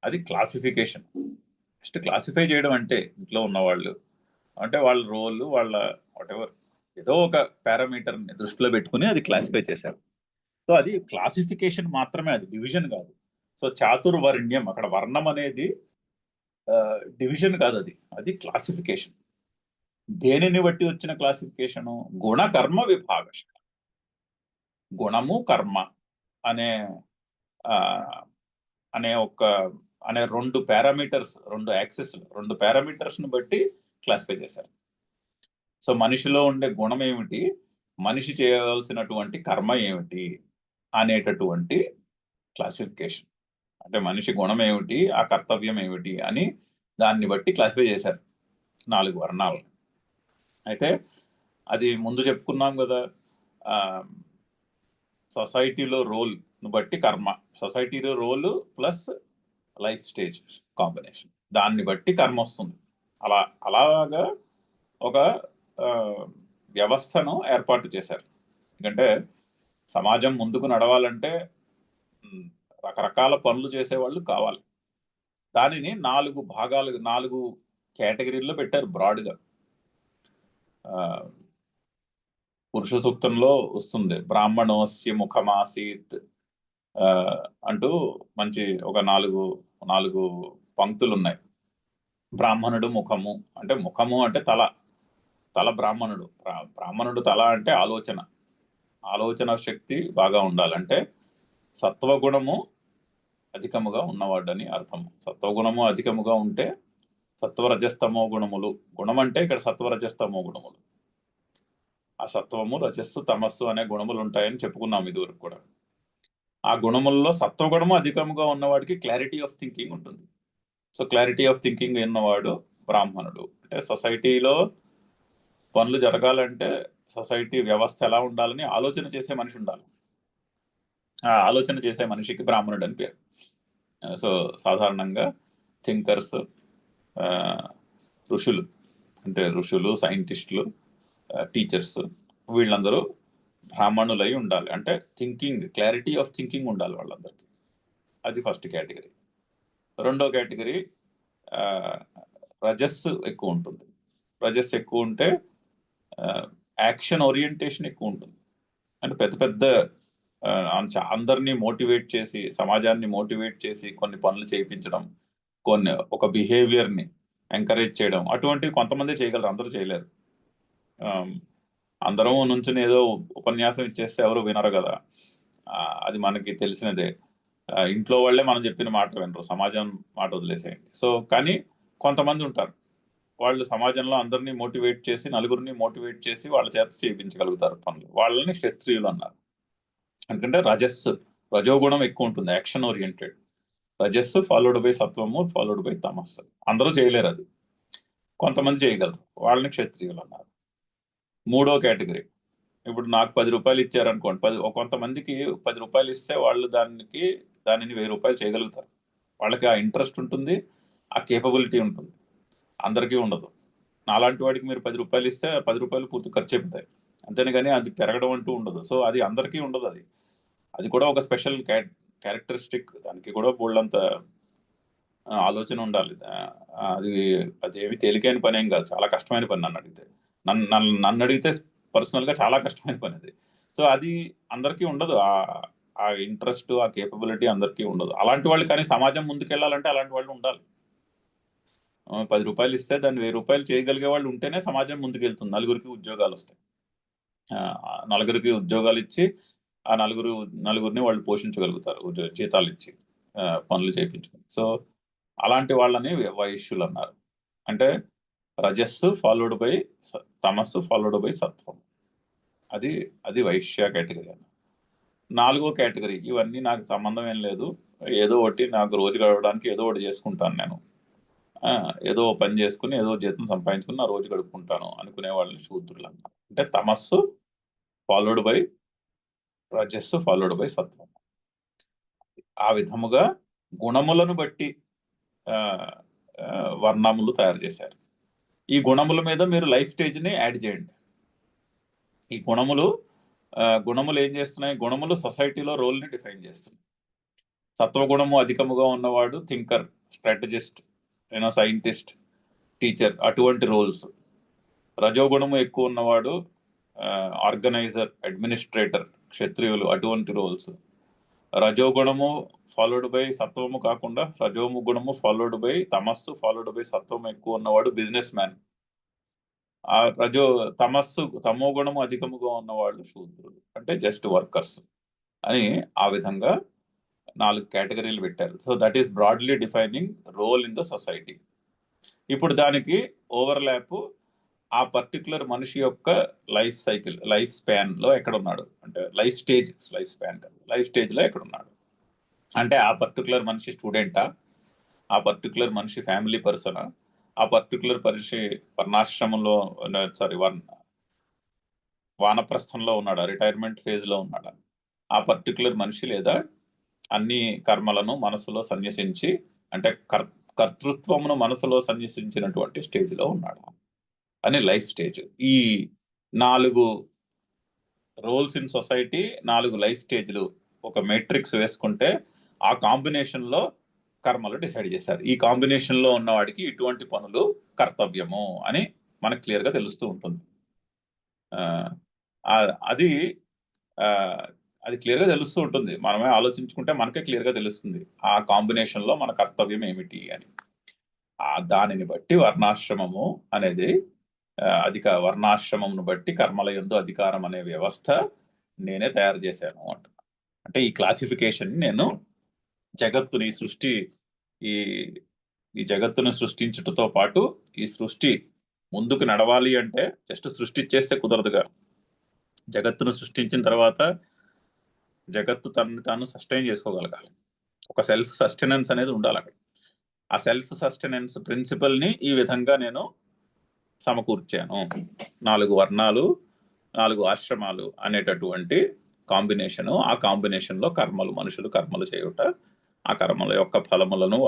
అది క్లాసిఫికేషన్. జస్ట్ క్లాసిఫై చేయడం అంటే ఇంట్లో ఉన్నవాళ్ళు అంటే వాళ్ళ రోల్, వాళ్ళ వాటెవర్ ఏదో ఒక పారామీటర్ని దృష్టిలో పెట్టుకుని అది క్లాసిఫై చేశారు. సో అది క్లాసిఫికేషన్ మాత్రమే, అది డివిజన్ కాదు. సో చాతుర్వర్ణ్యం, అక్కడ వర్ణం అనేది డివిజన్ కాదు, అది క్లాసిఫికేషన్. దేనిని బట్టి వచ్చిన క్లాసిఫికేషను? గుణ కర్మ విభాగశ. గుణము కర్మ అనే అనే 2 పారామీటర్స్, 2 యాక్సెస్, 2 పారామీటర్స్ ను బట్టి క్లాసిఫై చేశారు. సో మనిషిలో ఉండే గుణం ఏమిటి, మనిషి చేయవలసినటువంటి కర్మ ఏమిటి అనేటటువంటి క్లాసిఫికేషన్. అంటే మనిషి గుణం ఏమిటి, ఆ కర్తవ్యం ఏమిటి అని దాన్ని బట్టి క్లాసిఫై చేశారు 4 వర్ణాలు. అయితే అది ముందు చెప్పుకున్నాం కదా, సొసైటీలో రోల్ బట్టి కర్మ, సొసైటీలో role plus life stage combination, దాన్ని బట్టి కర్మ వస్తుంది. అలాగా ఒక వ్యవస్థను ఏర్పాటు చేశారు. ఎందుకంటే సమాజం ముందుకు నడవాలంటే రకరకాల పనులు చేసేవాళ్ళు కావాలి. దానిని 4 భాగాలు, 4 కేటగిరీల్లో పెట్టారు బ్రాడ్గా. పురుష సూక్తంలో వస్తుంది, బ్రాహ్మణోస్య ముఖమాసీత్ అంటూ మంచి ఒక 4 పంక్తులు ఉన్నాయి. బ్రాహ్మణుడు ముఖము అంటే, ముఖము అంటే తల బ్రాహ్మణుడు. బ్రాహ్మణుడు తల అంటే ఆలోచన శక్తి బాగా ఉండాలంటే సత్వగుణము అధికముగా ఉన్నవాడని అర్థము. సత్వగుణము అధికముగా ఉంటే సత్వరజస్తమో గుణములు, గుణం అంటే ఇక్కడ సత్వరజస్తమో గుణములు, ఆ సత్వము రజస్సు తమస్సు అనే గుణములు ఉంటాయని చెప్పుకున్నాం ఇదివరకు కూడా. ఆ గుణముల్లో సత్వగుణము అధికముగా ఉన్నవాడికి క్లారిటీ ఆఫ్ థింకింగ్ ఉంటుంది. సో క్లారిటీ ఆఫ్ థింకింగ్ ఉన్నవాడు బ్రాహ్మణుడు. అంటే సొసైటీలో పనులు జరగాలంటే సొసైటీ వ్యవస్థ ఎలా ఉండాలని ఆలోచన చేసే మనిషి ఉండాలి. ఆ ఆలోచన చేసే మనిషికి బ్రాహ్మణుడు అని పేరు. సో సాధారణంగా థింకర్స్, ఋషులు, సైంటిస్టులు, టీచర్స్, వీళ్ళందరూ బ్రాహ్మణులై ఉండాలి. అంటే థింకింగ్, క్లారిటీ ఆఫ్ థింకింగ్ ఉండాలి వాళ్ళందరికీ. అది ఫస్ట్ కేటగిరీ. రెండో కేటగిరీ రజస్సు ఎక్కువ ఉంటుంది. రజస్సు ఎక్కువ ఉంటే యాక్షన్ ఓరియంటేషన్ ఎక్కువ ఉంటుంది. అంటే పెద్ద అందరినీ మోటివేట్ చేసి, సమాజాన్ని మోటివేట్ చేసి కొన్ని పనులు చేయించడం, ఒక బిహేవియర్ని ఎంకరేజ్ చేయడం, అటువంటివి కొంతమంది చేయగలరు, అందరూ చేయలేరు. అందరం నుంచుని ఏదో ఉపన్యాసం ఇచ్చేస్తే ఎవరు వినరు కదా, అది మనకి తెలిసినదే. ఇంట్లో వాళ్ళే మనం చెప్పిన మాట వినరు, సమాజం మాట వదిలేసేయండి. సో కానీ కొంతమంది ఉంటారు, వాళ్ళు సమాజంలో అందరినీ మోటివేట్ చేసి, నలుగురిని మోటివేట్ చేసి వాళ్ళ చేత చేయించగలుగుతారు పనులు. వాళ్ళని క్షత్రియులు అన్నారు. ఎందుకంటే రజోగుణం ఎక్కువ ఉంటుంది, యాక్షన్ ఓరియంటెడ్. రజస్సు ఫాలోడ్ బై సత్వము, ఫాలోడ్ బై తమస్సు. అందరూ చేయలేరు, అది కొంతమంది చేయగలరు, వాళ్ళని క్షత్రియులు అన్నారు. మూడో కేటగిరీ, ఇప్పుడు నాకు 10 రూపాయలు ఇచ్చారనుకోండి, కొంతమందికి 10 రూపాయలు ఇస్తే వాళ్ళు దానిని 1000 రూపాయలు చేయగలుగుతారు. వాళ్ళకి ఆ ఇంట్రెస్ట్ ఉంటుంది, ఆ కేపబిలిటీ ఉంటుంది. అందరికీ ఉండదు. నాలాంటి వాడికి మీరు 10 రూపాయలు ఇస్తే 10 రూపాయలు పూర్తి ఖర్చు అయిపోతాయి, అంతేనే కానీ అది పెరగడం అంటూ ఉండదు. సో అది అందరికీ ఉండదు. అది కూడా ఒక స్పెషల్ క్యారెక్టరిస్టిక్. దానికి కూడా బోల్డంత ఆలోచన ఉండాలి. అదేమి తేలికైన పని ఏం కాదు, చాలా కష్టమైన పని. నన్ను అడిగితే పర్సనల్గా చాలా కష్టమైన పని అది. సో అది అందరికీ ఉండదు, ఆ ఇంట్రెస్ట్, ఆ కేపబిలిటీ అందరికీ ఉండదు. అలాంటి వాళ్ళు కానీ సమాజం ముందుకెళ్ళాలంటే అలాంటి వాళ్ళు ఉండాలి. 10 రూపాయలు ఇస్తే దాన్ని 1000 రూపాయలు చేయగలిగే వాళ్ళు ఉంటేనే సమాజం ముందుకెళ్తుంది. నలుగురికి ఉద్యోగాలు వస్తాయి. నలుగురికి ఉద్యోగాలు ఇచ్చి ఆ నలుగురిని వాళ్ళు పోషించగలుగుతారు, జీతాలు ఇచ్చి, పనులు చేయించుకుని. సో అలాంటి వాళ్ళని వైశ్యులు అన్నారు. అంటే రజస్సు ఫాలోడ్ బై తమస్సు ఫాలోడ్ బై సత్వం, అది వైశ్య కేటగిరీ అన్న. నాలుగో కేటగిరీ, ఇవన్నీ నాకు సంబంధం ఏం లేదు, ఏదో ఒకటి నాకు రోజు గడవడానికి ఏదో ఒకటి చేసుకుంటాను నేను, ఏదో పని చేసుకుని ఏదో జీతం సంపాదించుకుని నా రోజు గడుపుకుంటాను అనుకునే వాళ్ళని శూద్రులు అన్నారు. అంటే తమస్సు ఫాలోడ్ బై రజస్సు ఫాలోడ్ బై సత్వం. ఆ విధముగా గుణములను బట్టి వర్ణములు తయారు చేశారు. ఈ గుణముల మీద మీరు లైఫ్ స్టేజ్ని యాడ్ చేయండి. ఈ గుణములు ఏం చేస్తున్నాయి? గుణములు సొసైటీలో రోల్ని డిఫైన్ చేస్తున్నాయి. సత్వగుణము అధికముగా ఉన్నవాడు థింకర్, స్ట్రాటజిస్ట్, సైంటిస్ట్, టీచర్, అటువంటి రోల్స్. రజోగుణము ఎక్కువ ఉన్నవాడు ఆర్గనైజర్, అడ్మినిస్ట్రేటర్, క్షత్రియులు, అటువంటి రోల్స్. రజోగుణము ఫాలోడ్ బై సత్వము కాకుండా రజోము గుణము ఫాలోడ్ బై తమస్సు ఫాలోడ్ బై సత్వము ఎక్కువ ఉన్నవాడు బిజినెస్ మ్యాన్. ఆ తమో గుణము అధికముగా ఉన్నవాళ్ళు శూద్రులు, అంటే జస్ట్ వర్కర్స్ అని. ఆ విధంగా 4 కేటగిరీలు పెట్టారు. So that is broadly defining role in the society. ఇప్పుడు దానికి ఓవర్లాప్ ఆ పర్టికులర్ మనిషి యొక్క లైఫ్ సైకిల్, లైఫ్ స్పాన్ లో ఎక్కడ ఉన్నాడు, అంటే లైఫ్ స్టేజ్ లో ఎక్కడ ఉన్నాడు. అంటే ఆ పర్టికులర్ మనిషి స్టూడెంటా, ఆ పర్టికులర్ మనిషి ఫ్యామిలీ పర్సనా, ఆ పర్టికులర్ మనిషి వర్ణాశ్రమంలో సారీ వానప్రస్థంలో ఉన్నాడా, రిటైర్మెంట్ ఫేజ్ లో ఉన్నాడా, ఆ పర్టికులర్ మనిషి లేదా అన్ని కర్మలను మనసులో సన్యసించి అంటే కర్తృత్వమును మనసులో సన్యసించినటువంటి స్టేజ్ లో ఉన్నాడా అని లైఫ్ స్టేజ్. ఈ 4 రోల్స్ ఇన్ సొసైటీ, 4 లైఫ్ స్టేజ్లు ఒక మేట్రిక్స్ వేసుకుంటే ఆ కాంబినేషన్ లో కర్మలు డిసైడ్ చేశారు. ఈ కాంబినేషన్ లో ఉన్న వాడికి ఇటువంటి పనులు కర్తవ్యము అని మనకు క్లియర్ గా తెలుస్తూ ఉంటుంది. ఆ, అది ఆ, అది క్లియర్ గా తెలుస్తూ ఉంటుంది. మనమే ఆలోచించుకుంటే మనకే క్లియర్ గా తెలుస్తుంది ఆ కాంబినేషన్ లో మన కర్తవ్యం ఏమిటి అని. దానిని బట్టి వర్ణాశ్రమము అనేది వర్ణాశ్రమమును బట్టి కర్మల యందు అధికారం అనే వ్యవస్థ నేనే తయారు చేశాను అంటున్నా. అంటే ఈ క్లాసిఫికేషన్ నేను జగత్తుని సృష్టి ఈ ఈ జగత్తును సృష్టించుటతో పాటు ఈ సృష్టి ముందుకు నడవాలి అంటే జస్ట్ సృష్టించేస్తే కుదరదుగా. జగత్తును సృష్టించిన తర్వాత జగత్తు తనని తాను సస్టైన్ చేసుకోగలగాలి. ఒక సెల్ఫ్ సస్టెనెన్స్ అనేది ఉండాలి అక్కడ. ఆ సెల్ఫ్ సస్టెనెన్స్ ప్రిన్సిపల్ ని ఈ విధంగా నేను సమకూర్చాను. 4 వర్ణాలు, 4 ఆశ్రమాలు అనేటటువంటి కాంబినేషను. ఆ కాంబినేషన్ లో మనుషులు కర్మలు చేయుట, ఆ కర్మల యొక్క ఫలములను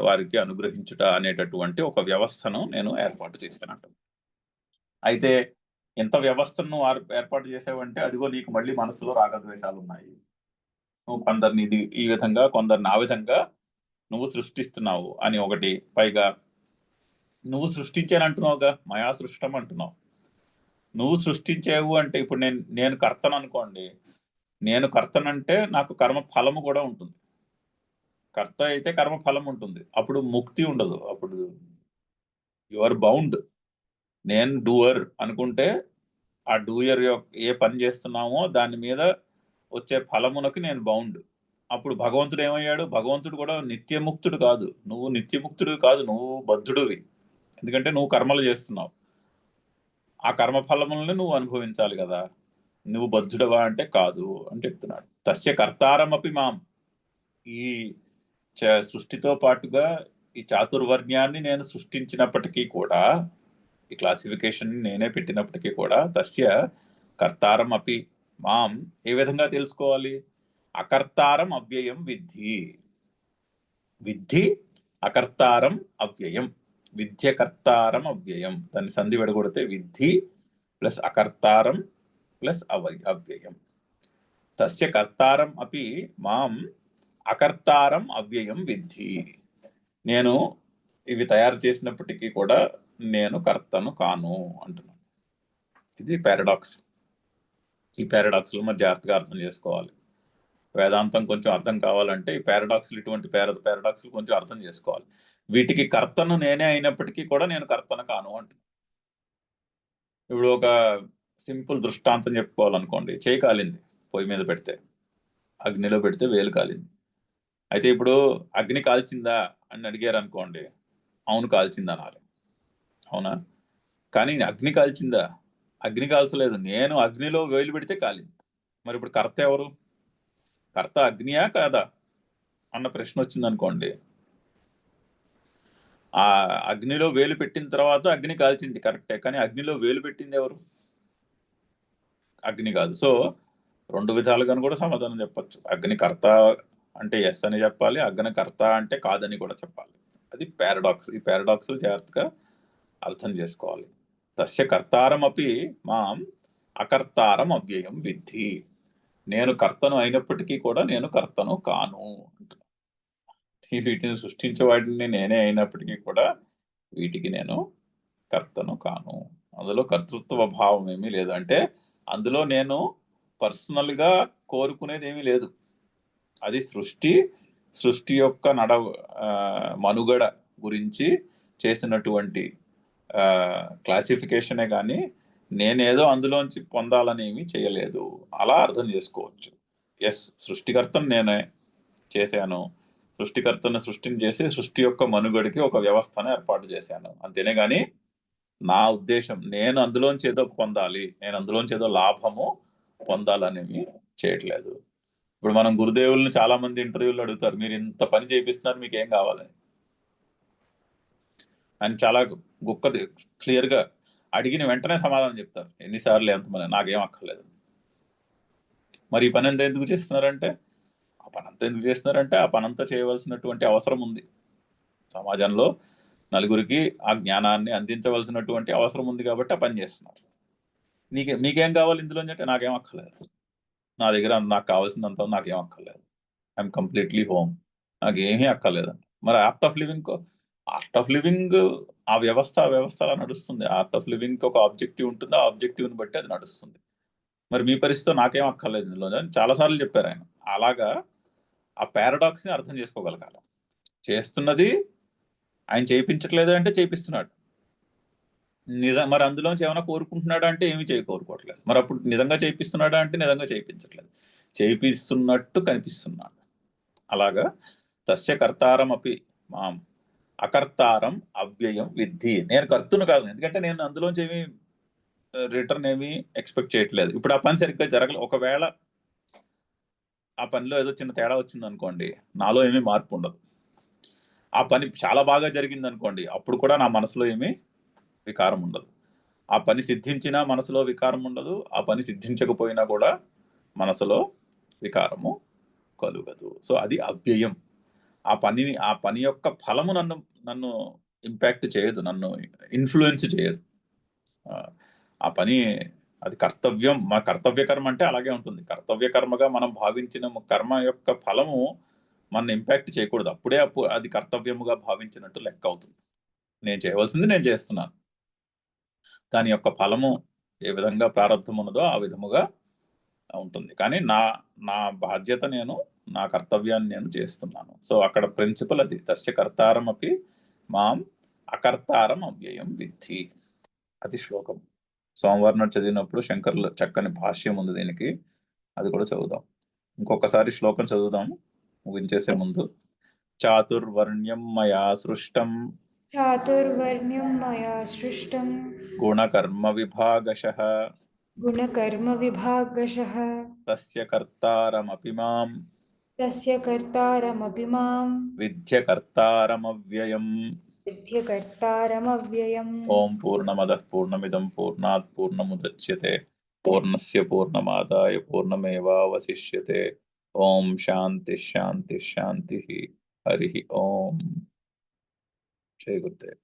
వారికి అనుగ్రహించుట అనేటటువంటి ఒక వ్యవస్థను నేను ఏర్పాటు చేశానంట. అయితే ఎంత వ్యవస్థను ఏర్పాటు చేసావంటే అదిగో నీకు మళ్ళీ మనసులో రాగద్వేషాలు ఉన్నాయి. నువ్వు కొందరిని ఈ విధంగా, కొందరిని ఆ విధంగా నువ్వు సృష్టిస్తున్నావు అని ఒకటి. పైగా నువ్వు సృష్టించానంటున్నావుగా, మయా సృష్టం అంటున్నావు. నువ్వు సృష్టించావు అంటే ఇప్పుడు నేను కర్తను అనుకోండి. నేను కర్తనంటే నాకు కర్మ ఫలము కూడా ఉంటుంది. కర్త అయితే కర్మ ఫలం ఉంటుంది. అప్పుడు ముక్తి ఉండదు. అప్పుడు యు ఆర్ బౌండ్. నేను డూయర్ అనుకుంటే ఆ డూయర్ ఏ పని చేస్తున్నామో దాని మీద వచ్చే ఫలమునకి నేను బౌండ్. అప్పుడు భగవంతుడు ఏమయ్యాడు? భగవంతుడు కూడా నిత్యముక్తుడు కాదు. నువ్వు నిత్యముక్తుడు కాదు, నువ్వు బద్ధుడివి. ఎందుకంటే నువ్వు కర్మలు చేస్తున్నావు. ఆ కర్మ ఫలములను నువ్వు అనుభవించాలి కదా. నువ్వు బద్ధుడవా అంటే కాదు అని చెప్తున్నాడు. తస్య కర్తారమపి మాం. ఈ సృష్టితో పాటుగా ఈ చాతుర్వర్ణ్యాన్ని నేను సృష్టించినప్పటికీ కూడా, ఈ క్లాసిఫికేషన్ నేనే పెట్టినప్పటికీ కూడా, తస్య కర్తారం అపి మాం ఏ విధంగా తెలుసుకోవాలి? అకర్తారం అవ్యయం విద్ధి. విద్ధి అకర్తారం అవ్యయం. విద్య కర్తారం అవ్యయం. దాన్ని సంధి విడగొడితే విద్ధి ప్లస్ అకర్తారం ప్లస్ అవ్యయం. తస్య కర్తారం అపి మాం అకర్తారం అవ్యయం విద్ధి. నేను ఇవి తయారు చేసినప్పటికీ కూడా నేను కర్తను కాను అంటున్నాను. ఇది పారాడాక్స్. ఈ పారాడాక్స్ మరి జాగ్రత్తగా అర్థం చేసుకోవాలి. వేదాంతం కొంచెం అర్థం కావాలంటే ఈ పారాడాక్స్లు, ఇటువంటి పారాడాక్స్లు కొంచెం అర్థం చేసుకోవాలి. వీటికి కర్తను నేనే అయినప్పటికీ కూడా నేను కర్తను కాను అంటున్నాను. ఇప్పుడు ఒక సింపుల్ దృష్టాంతం చెప్పుకోవాలనుకోండి. చేయి కాలింది, పొయ్యి మీద పెడితే, అగ్నిలో పెడితే వేలు కాలింది. అయితే ఇప్పుడు అగ్ని కాల్చిందా అని అడిగారు అనుకోండి, అవును కాల్చింది అనాలి. అవునా? కానీ అగ్ని కాల్చిందా? అగ్ని కాల్చలేదు, నేను అగ్నిలో వేలు పెడితే కాలింది. మరి ఇప్పుడు కర్త ఎవరు? కర్త అగ్నియా కాదా అన్న ప్రశ్న వచ్చింది అనుకోండి. ఆ అగ్నిలో వేలు పెట్టిన తర్వాత అగ్ని కాల్చింది కరెక్టే, కానీ అగ్నిలో వేలు పెట్టింది ఎవరు? అగ్ని కాదు. సో 2 విధాలుగాను కూడా సమాధానం చెప్పచ్చు. అగ్నికర్త అంటే ఎస్ అని చెప్పాలి, అగ్నికర్త అంటే కాదని కూడా చెప్పాలి. అది పారాడాక్స్. ఈ పారాడాక్స్ జాగ్రత్తగా అర్థం చేసుకోవాలి. తస్య కర్తారం అపి మాం అకర్తారం అవ్యయం విద్ధి. నేను కర్తను అయినప్పటికీ కూడా నేను కర్తను కాను. వీటిని సృష్టించే వాటిని నేనే అయినప్పటికీ కూడా వీటికి నేను కర్తను కాను. అందులో కర్తృత్వ భావం ఏమీ లేదు. అంటే అందులో నేను పర్సనల్ గా కోరుకునేది ఏమీ లేదు. అది సృష్టి యొక్క మనుగడ గురించి చేసినటువంటి క్లాసిఫికేషనే కానీ నేనేదో అందులోంచి పొందాలని ఏమీ చేయలేదు. అలా అర్థం చేసుకోవచ్చు. ఎస్, సృష్టికర్తను నేనే చేశాను. సృష్టికర్తను సృష్టిని చేసి సృష్టి యొక్క మనుగడికి ఒక వ్యవస్థను ఏర్పాటు చేశాను అంతేనే గాని నా ఉద్దేశం నేను అందులోంచి ఏదో పొందాలి, నేను అందులోంచి ఏదో లాభము పొందాలనేవి చేయట్లేదు. ఇప్పుడు మనం గురుదేవుల్ని చాలా మంది ఇంటర్వ్యూలు అడుగుతారు, మీరు ఇంత పని చేపిస్తున్నారు, మీకు ఏం కావాలని. ఆయన చాలా గొప్పది క్లియర్గా అడిగిన వెంటనే సమాధానం చెప్తారు, ఎన్నిసార్లు ఎంతమంది, నాకేం అక్కర్లేదు. మరి ఈ పని అంతా ఎందుకు చేస్తున్నారంటే, ఆ పని అంతా చేయవలసినటువంటి అవసరం ఉంది. సమాజంలో నలుగురికి ఆ జ్ఞానాన్ని అందించవలసినటువంటి అవసరం ఉంది కాబట్టి ఆ పని చేస్తున్నారు. మీకేం కావాలి ఇందులో అంటే, నాకేం అక్కర్లేదు, నా దగ్గర నాకు కావాల్సినంత నాకేం అక్కర్లేదు, ఐఎమ్ కంప్లీట్లీ హోమ్, నాకేమీ అక్కర్లేదు. మరి ఆర్ట్ ఆఫ్ లివింగ్ ఆ వ్యవస్థ అలా నడుస్తుంది. ఆర్ట్ ఆఫ్ లివింగ్ ఒక ఆబ్జెక్టివ్ ఉంటుంది, ఆ ఆబ్జెక్టివ్ని బట్టి అది నడుస్తుంది. మరి మీ పరిస్థితితో నాకేం అక్కర్లేదు ఇందులో అని చాలాసార్లు చెప్పారు ఆయన. అలాగా ఆ పారాడాక్స్ని అర్థం చేసుకోగలగాలి. చేస్తున్నది ఆయన చేయించట్లేదు అంటే చేపిస్తున్నాడు, మరి అందులోంచి ఏమైనా కోరుకుంటున్నాడా అంటే ఏమీ కోరుకోవట్లేదు. మరి అప్పుడు నిజంగా చేయిస్తున్నాడా అంటే నిజంగా చేయించట్లేదు, చేయిస్తున్నట్టు కనిపిస్తున్నాడు. అలాగా తస్య కర్తారం అపి మాం అకర్తారం అవ్యయం విద్ధి. నేను కర్తును కాదు, ఎందుకంటే నేను అందులోంచి ఏమీ రిటర్న్ ఏమీ ఎక్స్పెక్ట్ చేయట్లేదు. ఇప్పుడు ఆ పని సరిగ్గా జరగలేదు, ఒకవేళ ఆ పనిలో ఏదో చిన్న తేడా వచ్చింది అనుకోండి, నాలో ఏమీ మార్పు ఉండదు. ఆ పని చాలా బాగా జరిగింది అనుకోండి, అప్పుడు కూడా నా మనసులో ఏమీ వికారం ఉండదు. ఆ పని సిద్ధించినా మనసులో వికారం ఉండదు, ఆ పని సిద్ధించకపోయినా కూడా మనసులో వికారము కలుగదు. సో అది అవ్యయం. ఆ పని యొక్క ఫలము నన్ను ఇంపాక్ట్ చేయదు, నన్ను ఇన్ఫ్లుయెన్స్ చేయదు. ఆ పని అది కర్తవ్యం, మా కర్తవ్య కర్మ అంటే అలాగే ఉంటుంది. కర్తవ్య కర్మగా మనం భావించిన కర్మ యొక్క ఫలము మన ఇంపాక్ట్ చేయకూడదు, అప్పుడే అది కర్తవ్యముగా భావించినట్టు లెక్క అవుతుంది. నేను చేయవలసింది నేను చేస్తున్నాను, దాని యొక్క ఫలము ఏ విధంగా ప్రారంభం ఉన్నదో ఆ విధముగా ఉంటుంది. కానీ నా బాధ్యత నా కర్తవ్యాన్ని నేను చేస్తున్నాను. సో అక్కడ ప్రిన్సిపల్ అది, తస్య కర్తారం అపి మాం అకర్తారం అవ్యయం విద్ధి. అది శ్లోకం. సోమవారం నాడు చదివినప్పుడు శంకర్లు చక్కని భాష్యం ఉంది దీనికి, అది కూడా చదువుదాం. ఇంకొకసారి శ్లోకం చదువుదాం ముగించేసే ముందు. చాతుర్వర్ణ్యం మయా సృష్టం గుణకర్మ విభాగశః తస్య కర్తారమపి మాం విద్య కర్తారమవ్యయం. ఓం పూర్ణమదః పూర్ణమిదం పూర్ణాత్ పూర్ణముదచ్యతే పూర్ణస్య పూర్ణమాదాయ పూర్ణమేవావశిష్యతే. ఓం శాంతి శాంతి శాంతి. హరి ఓం. జై గురుదేవ్.